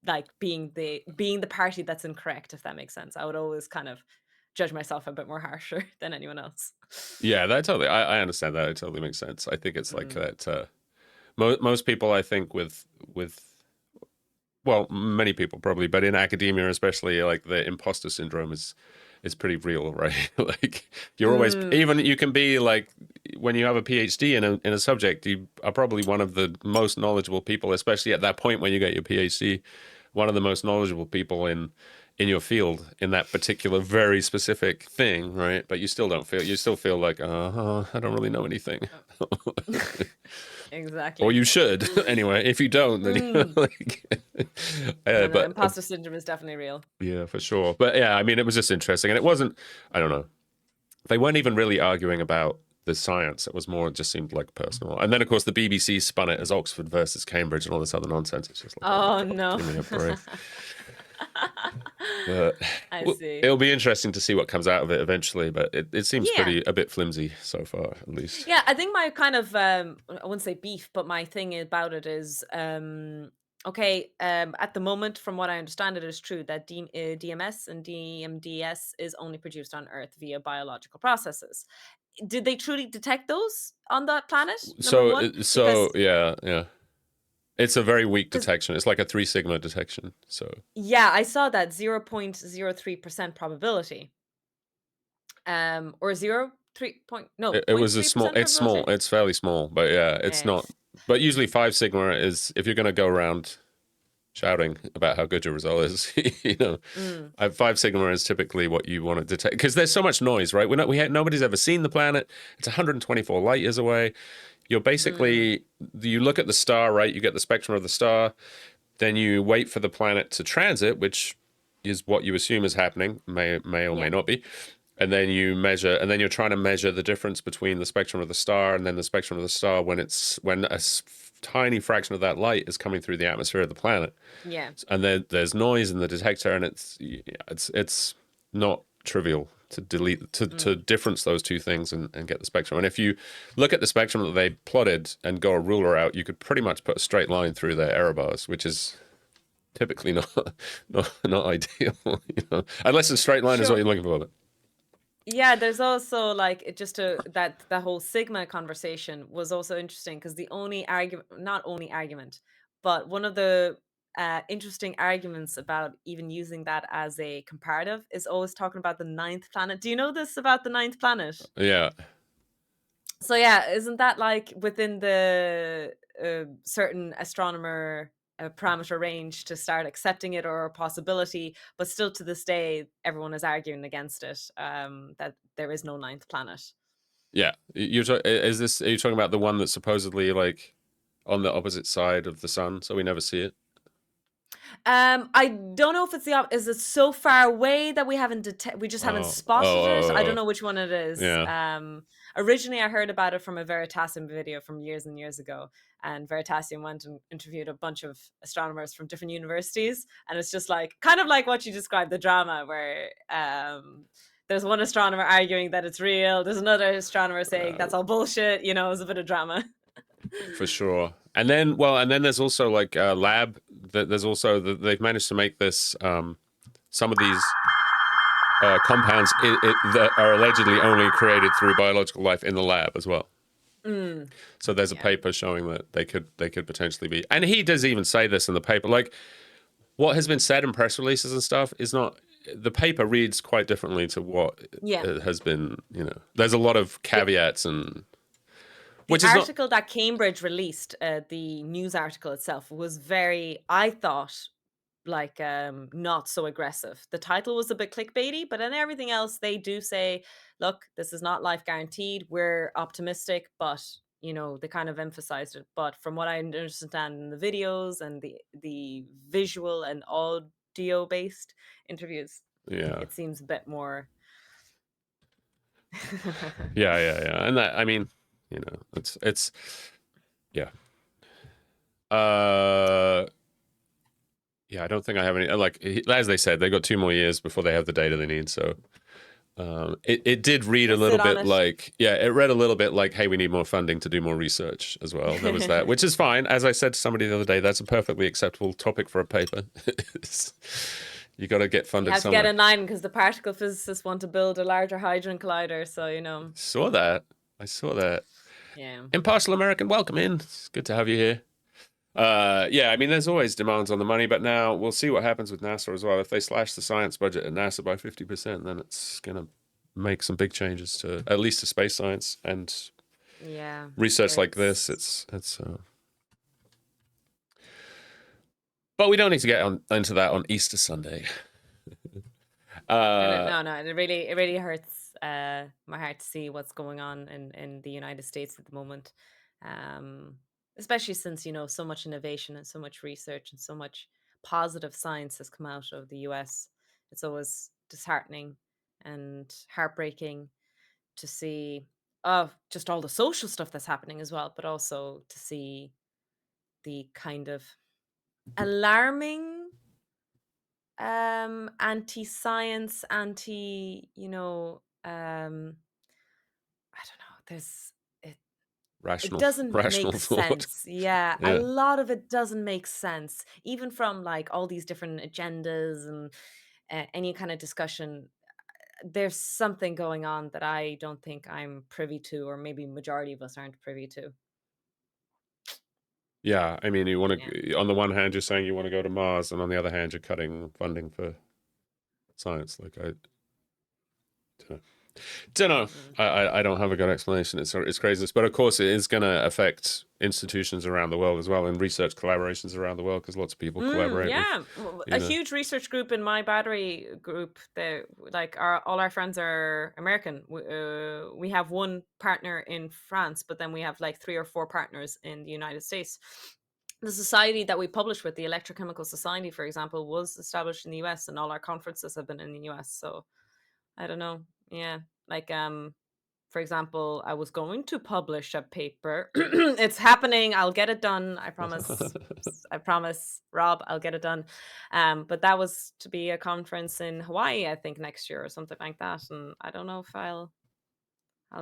like being the party that's incorrect, if that makes sense. I would always kind of judge myself a bit more harsher than anyone else. Yeah, that totally, I understand that. It totally makes sense. I think it's like Mm. that. Most people, I think, well, many people probably, but in academia especially, like the imposter syndrome is pretty real, right? Like you're always, Mm. even you can be like, when you have a PhD in a subject, you are probably one of the most knowledgeable people, especially at that point when you get your PhD, one of the most knowledgeable people in your field in that particular very specific thing, right? But you still feel like, I don't really know anything. Exactly. Or you should anyway. If you don't, then you're like, No, but imposter syndrome is definitely real. yeah, for sure. But yeah, I mean, it was just interesting, and it wasn't. I don't know. They weren't even really arguing about the science. It was more. It just seemed like personal. And then, of course, the BBC spun it as Oxford versus Cambridge and all this other nonsense. It's just like, Oh my God, no. give me a break. But I see. it'll be interesting to see what comes out of it eventually. But it seems Yeah. a bit flimsy so far, at least. Yeah, I think my kind of I wouldn't say beef, but my thing about it is okay, at the moment, from what I understand, it is true that DMS and DMDS is only produced on Earth via biological processes. Did they truly detect those on that planet? Number one, So because yeah. It's a very weak Because detection. It's like a 3 sigma detection. So yeah, I saw that 0.03% probability. Or 0.3 no, it was a small. 0.3% It's small. probability. It's fairly small, but yeah, it's Yeah. not. But usually 5 sigma is if you're going to go around shouting about how good your result is. You know, Mm, 5 sigma is typically what you want to detect because there's so much noise, right? Nobody's ever seen the planet. It's 124 light years away. You're mm, basically you look at the star, right? You get the spectrum of the star, then you wait for the planet to transit, which is what you assume is happening, may or may yeah. not be. And then you measure, and then you're trying to measure the difference between the spectrum of the star and then the spectrum of the star when tiny fraction of that light is coming through the atmosphere of the planet. Yeah. And then there's noise in the detector, and it's not trivial to to Mm. difference those two things and get the spectrum. And if you look at the spectrum that they plotted and go a ruler out, you could pretty much put a straight line through their error bars, which is typically not ideal, unless a straight line is what Sure. you're looking for. But Yeah, there's also like that whole sigma conversation was also interesting because the only argument, not only argument, but one of the interesting arguments about even using that as a comparative is always talking about the ninth planet. Do you know this about the ninth planet? yeah, So yeah, isn't that like within the certain astronomer parameter range to start accepting it or a possibility? But still, to this day, everyone is arguing against it. That there is no ninth planet. yeah. Are you talking about the one that's supposedly like on the opposite side of the sun, so we never see it? I don't know if it's is it so far away that we just haven't spotted it. I don't know which one it is. Yeah. Originally I heard about it from a Veritasium video from years and years ago, and Veritasium went and interviewed a bunch of astronomers from different universities, and it's just like kind of like what you described, the drama where there's one astronomer arguing that it's real, there's another astronomer saying that's all bullshit, it's a bit of drama. For sure. And then, there's also like lab. There's also they've managed to make this some of these compounds that are allegedly only created through biological life in the lab as well. Mm, So there's a yeah. paper showing that they could potentially be. And he does even say this in the paper. Like what has been said in press releases and stuff is not. The paper reads quite differently to what Yeah. has been. There's a lot of caveats and. The Which is not. article that Cambridge released, the news article itself, was very, I thought, like not so aggressive. The title was a bit clickbaity, but in everything else, they do say, look, this is not life guaranteed. We're optimistic, but they kind of emphasized it. But from what I understand in the videos and the visual and audio based interviews, Yeah. it seems a bit more. Yeah. And that, I mean, it's yeah. Yeah, I don't think I have any. Like as they said, they got 2 more years before they have the data they need. So, it did read a We'll little sit on bit it. like, yeah, it read a little bit like, hey, we need more funding to do more research as well. There was that, which is fine. As I said to somebody the other day, that's a perfectly acceptable topic for a paper. You got to get You funded have to somewhere. get in line because the particle physicists want to build a larger hadron collider. So, I saw that. Yeah. Impartial American, welcome in. It's good to have you here. Yeah, I mean, there's always demands on the money, but now we'll see what happens with NASA as well. If they slash the science budget at NASA by 50%, then it's going to make some big changes to at least to space science and Yeah. research like this. But we don't need to get into that on Easter Sunday. No, it really hurts my heart to see what's going on in the United States at the moment. Especially since, so much innovation and so much research and so much positive science has come out of the US. It's always disheartening and heartbreaking to see just all the social stuff that's happening as well, but also to see the kind of alarming anti-science, I don't know, it doesn't rational make thought. sense. Yeah, a Yeah. lot of it doesn't make sense, even from like all these different agendas and any kind of discussion. There's something going on that I don't think I'm privy to, or maybe majority of us aren't privy to. Yeah, I mean, you want Yeah. to, on the one hand, you're saying you want to go to Mars, and on the other hand, you're cutting funding for science. Like, I don't know. Mm. I don't have a good explanation. It's craziness, but of course, it is going to affect institutions around the world as well, and research collaborations around the world, because lots of people collaborate with, Yeah, a huge research group in my battery group. That like all our friends are American. We have one partner in France, but then we have like 3 or 4 partners in the United States. The society that we publish with, the Electrochemical Society, for example, was established in the US, and all our conferences have been in the US. So I don't know. Yeah, like for example, I was going to publish a paper. It's happening. I'll get it done. I promise. I promise, Rob, I'll get it done. But that was to be a conference in Hawaii, I think, next year or something like that. And I don't know if I'll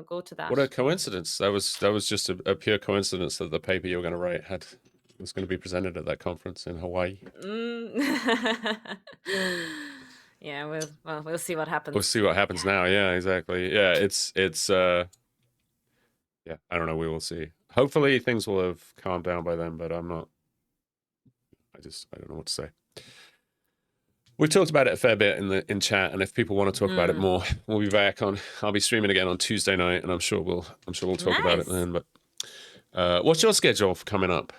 go to What that. a coincidence! That was just a pure coincidence that the paper you were going to write was going to be presented at that conference in Hawaii. Yeah, we'll see what We'll happens. see what happens now. Yeah, exactly. Yeah, it's yeah, I don't know. We will see. Hopefully things will have calmed down by then, but I'm not. I don't know what to say. We've talked about it a fair bit in chat, and if people want to talk about it more, we'll be back on. I'll be streaming again on Tuesday night, and I'm sure we'll talk about it then. But what's your schedule for coming up?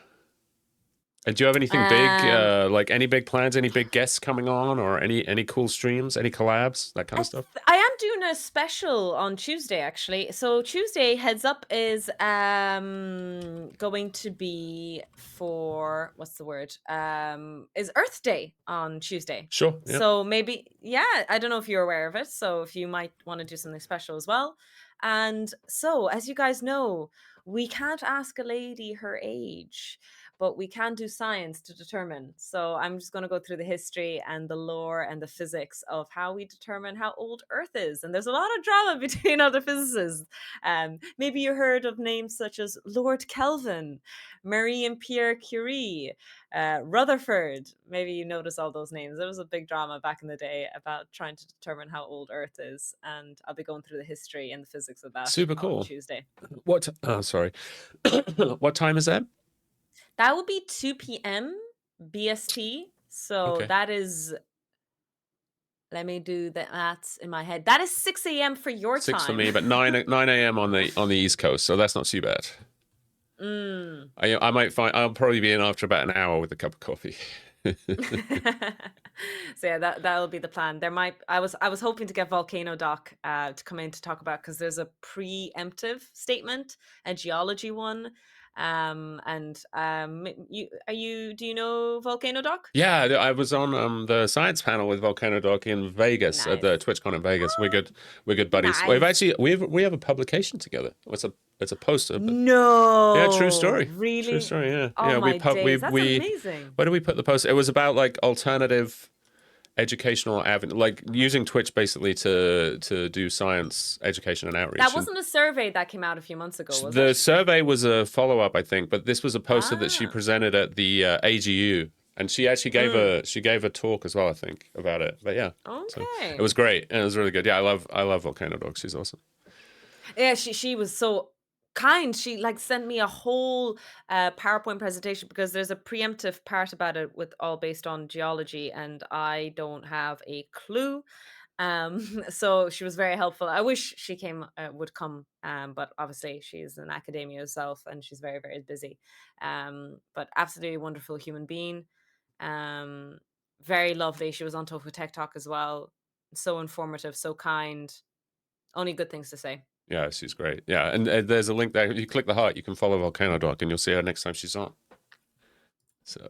And do you have anything big, like any big plans, any big guests coming on, or any cool streams, any collabs, that kind of stuff? I am doing a special on Tuesday, actually. So Tuesday, Heads Up is going to be for, what's the word? Is Earth Day on Tuesday. Sure. Yeah. So maybe, yeah, I don't know if you're aware of it. So if you might want to do something special as well. And so, as you guys know, we can't ask a lady her age, but we can do science to determine. So I'm just going to go through the history and the lore and the physics of how we determine how old Earth is. And there's a lot of drama between other physicists. Maybe you heard of names such as Lord Kelvin, Marie and Pierre Curie, Rutherford. Maybe you notice all those names. There was a big drama back in the day about trying to determine how old Earth is. And I'll be going through the history and the physics of that Super cool. on Tuesday. What? Oh, sorry. What time is that? That would be 2 p.m. BST. So Okay. that is, let me do the maths in my head. That is 6 a.m. for your 6 time. for me, but 9 a.m. on the East Coast, so that's not too bad. I might find I'll probably be in after about an hour with a cup of coffee. So yeah, that'll be the plan. I was hoping to get Volcano Doc to come in to talk about, because there's a preemptive statement, a geology one. Do you know Volcano Doc? Yeah, I was on the science panel with Volcano Doc in Vegas at the TwitchCon in Vegas. We're good buddies. Nice. We have a publication together. It's a poster. No. Yeah, true story. Really? True story. Yeah. Oh yeah. my days. That's amazing. Where do we put the poster? It was about like alternative educational avenue, like using Twitch basically to do science education and outreach. That wasn't a survey that came out a few months ago, was The it? survey was a follow-up, I think, but this was a poster that she presented at the AGU, and she actually gave a talk as well, I think, about it. But yeah, Okay. so it was great and it was really good. Yeah, I love Volcano Dog. She's awesome. Yeah, she was so kind. She like sent me a whole PowerPoint presentation, because there's a preemptive part about it with all based on geology, and I don't have a clue. So she was very helpful. I wish she would come, but obviously she's in academia herself and she's very, very busy. But absolutely wonderful human being. Very lovely. She was on Tofu Tech Talk as well. So informative, so kind. Only good things to say. Yeah, she's great. Yeah, and there's a link there. If you click the heart, you can follow Volcano Doc, and you'll see her next time she's on. So,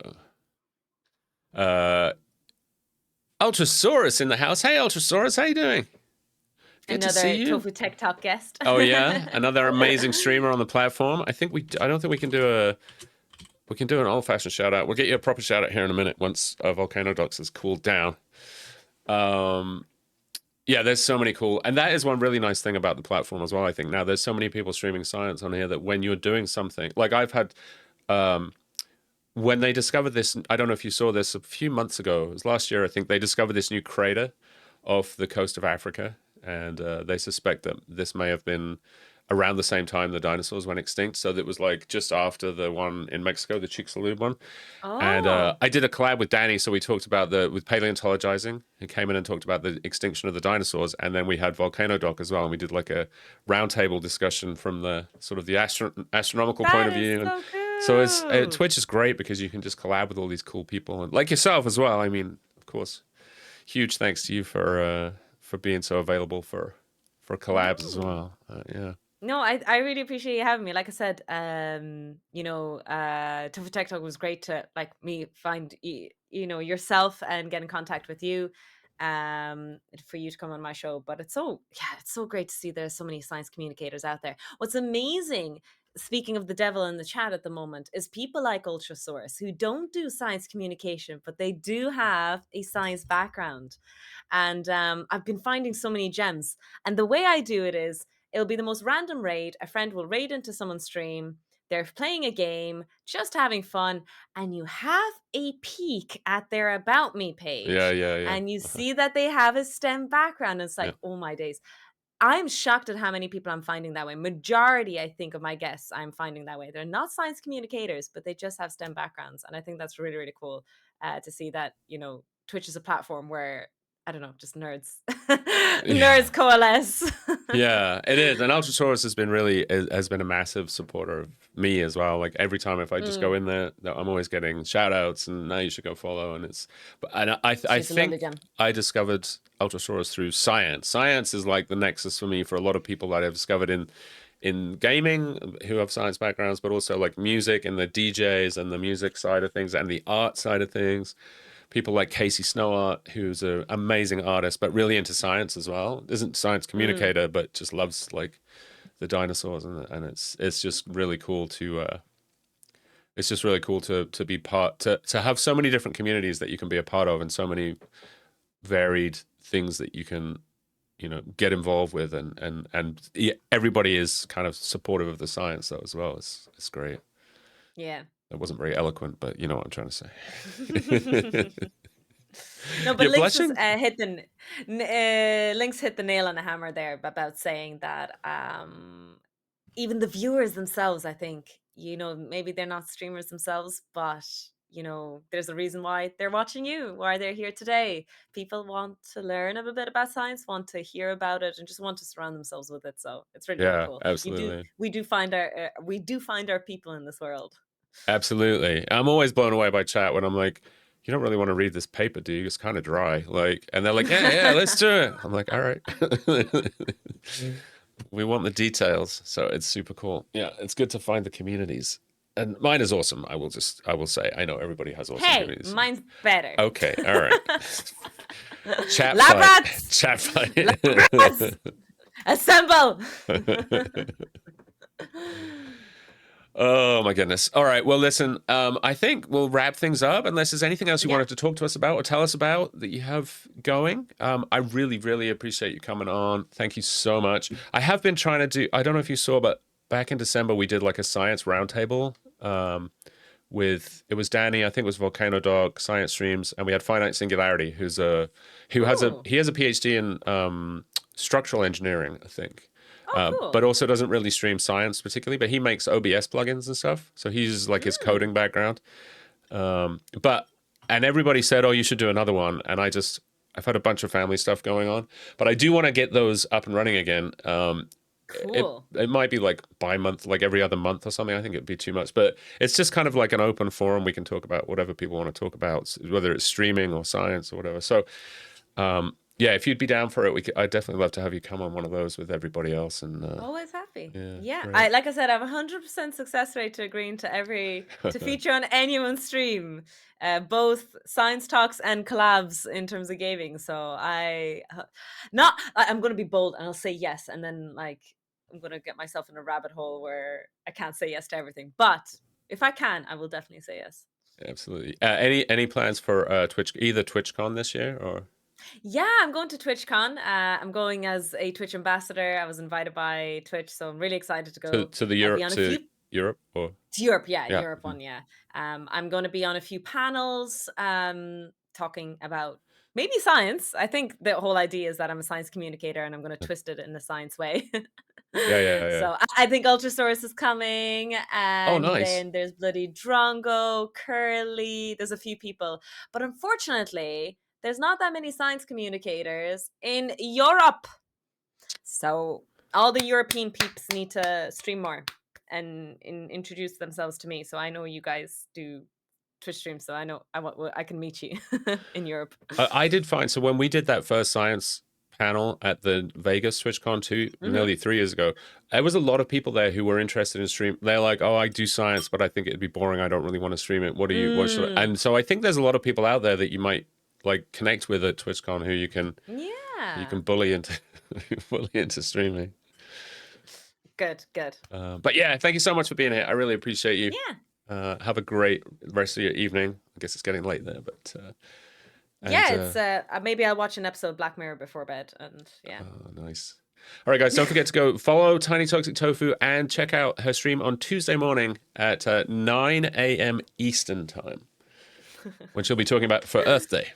Ultrasaurus in the house. Hey, Ultrasaurus, how you doing? Good to see you. Tofu Tech Talk guest. Oh yeah, another amazing streamer on the platform. I don't think we can do an old-fashioned shout out. We'll get you a proper shout out here in a minute once Volcano Docs has cooled down. Yeah, there's so many cool, and that is one really nice thing about the platform as well. I think now there's so many people streaming science on here that when you're doing something, like I've had, when they discovered this, I don't know if you saw this a few months ago. It was last year, I think. They discovered this new crater off the coast of Africa, and they suspect that this may have been around the same time the dinosaurs went extinct. So that was like just after the one in Mexico, the Chicxulub one. And Oh, I did a collab with Danny, so we talked about with paleontologizing. He came in and talked about the extinction of the dinosaurs, and then we had Volcano Doc as well, and we did like a roundtable discussion from the sort of the astronomical point that of is view. And so so it's cool. Twitch is great because you can just collab with all these cool people, and like yourself as well. I mean, of course, huge thanks to you for being so available for collabs as No. well. Yeah, No, I really appreciate you having me. Like I said, Tough Tech Talk was great to like me find yourself and get in contact with you, for you to come on my show. But it's so great to see there's so many science communicators out there. What's amazing, speaking of the devil in the chat at the moment, is people like Ultrasource who don't do science communication, but they do have a science background. And I've been finding so many gems. And the way I do it is it'll be the most random raid. A friend will raid into someone's stream. They're playing a game, just having fun, and you have a peek at their About Me yeah, page, yeah, yeah, and you see that they have a STEM background. And it's yeah, like, oh my days. I'm shocked at how many people I'm finding that way. Majority, I think, of my guests I'm finding that way. They're not science communicators, but they just have STEM backgrounds. And I think that's really, really cool to see that, Twitch is a platform where, I don't know, just nerds, yeah. nerds coalesce. Yeah, it is. And Ultrasaurus has been a massive supporter of me as well. Like every time if I just go Mm, in there, I'm always getting shout outs and now you should go follow. And I she's a lovely think gem. I discovered Ultrasaurus through science. Science is like the nexus for me for a lot of people that I've discovered in gaming who have science backgrounds, but also like music and the DJs and the music side of things and the art side of things. People like Casey Snowart, who's an amazing artist, but really into science as well. Isn't a science Mm, communicator, but just loves like the dinosaurs, and it's just really cool to it's just really cool to be part to have so many different communities that you can be a part of, and so many varied things that you can get involved with, and everybody is kind of supportive of the science though as well. It's great. yeah. That wasn't very eloquent, but you know what I'm trying to say. No, but You're blushing? Links hit the nail on the hammer there about saying that even the viewers themselves, I think, maybe they're not streamers themselves, but there's a reason why they're watching you, why they're here today. People want to learn a bit about science, want to hear about it, and just want to surround themselves with it. So it's really, really Yeah, cool. absolutely. We do find our people in this world. Absolutely. I'm always blown away by chat when I'm like, you don't really want to read this paper, do you? It's kind of dry. Like, and they're like, yeah, let's do it. I'm like, all right. We want the details. So it's super cool. Yeah, it's good to find the communities. And mine is awesome. I will say, I know everybody has awesome Hey, communities. mine's better. Okay, all right. Chat Lab fight. rats, Chat fight. lab rats, assemble. Oh my goodness. All right. Well, listen, I think we'll wrap things up unless there's anything else you Yeah. wanted to talk to us about or tell us about that you have going. I really, really appreciate you coming on. Thank you so much. I have been trying to I don't know if you saw, but back in December, we did like a science roundtable it was Danny, I think it was Volcano Dog, Science Streams, and we had Finite Singularity, he has a Oh, PhD in structural engineering, I think. oh, But cool. also doesn't really stream science particularly, but he makes OBS plugins and stuff. So he uses like his Mm. coding background. But and everybody said, "Oh, you should do another one." And I've had a bunch of family stuff going on, but I do want to get those up and running again. Cool. It might be like bi-month, like every other month or something. I think it'd be too much, but it's just kind of like an open forum. We can talk about whatever people want to talk about, whether it's streaming or science or whatever. So yeah, if you'd be down for it, I'd definitely love to have you come on one of those with everybody else. And Always happy. yeah, Yeah, great. like I said, I have 100% success rate to agreeing to feature on anyone's stream, both science talks and collabs in terms of gaming. So I'm going to be bold and I'll say yes, and then like I'm going to get myself in a rabbit hole where I can't say yes to everything. But if I can, I will definitely say yes. Absolutely. Any plans for either TwitchCon this year or Yeah, I'm going to TwitchCon. I'm going as a Twitch ambassador. I was invited by Twitch, so I'm really excited to go. to the I'll be on a few Europe or to Europe, yeah, yeah. Europe one, yeah. I'm going to be on a few panels, talking about maybe science. I think the whole idea is that I'm a science communicator, and I'm going to twist it in a science way. Yeah. So I think Ultrasource is coming, Oh, and nice. then there's bloody Drongo, Curly. There's a few people, but unfortunately, there's not that many science communicators in Europe. So all the European peeps need to stream more and introduce themselves to me. So I know you guys do Twitch streams, so I know I can meet you in Europe. I did find, so when we did that first science panel at the Vegas TwitchCon nearly 3 years ago, there was a lot of people there who were interested in stream. They're like, oh, I do science, but I think it'd be boring. I don't really want to stream it. What should I? And so I think there's a lot of people out there that you might like connect with at TwitchCon who you can bully into streaming. Good. But yeah, thank you so much for being here. I really appreciate you. Yeah. Have a great rest of your evening. I guess it's getting late there, but it's maybe I'll watch an episode of Black Mirror before bed, and nice. All right, guys, don't forget to go follow Tiny Toxic Tofu and check out her stream on Tuesday morning at 9 a.m. Eastern time when she'll be talking about for Earth Day.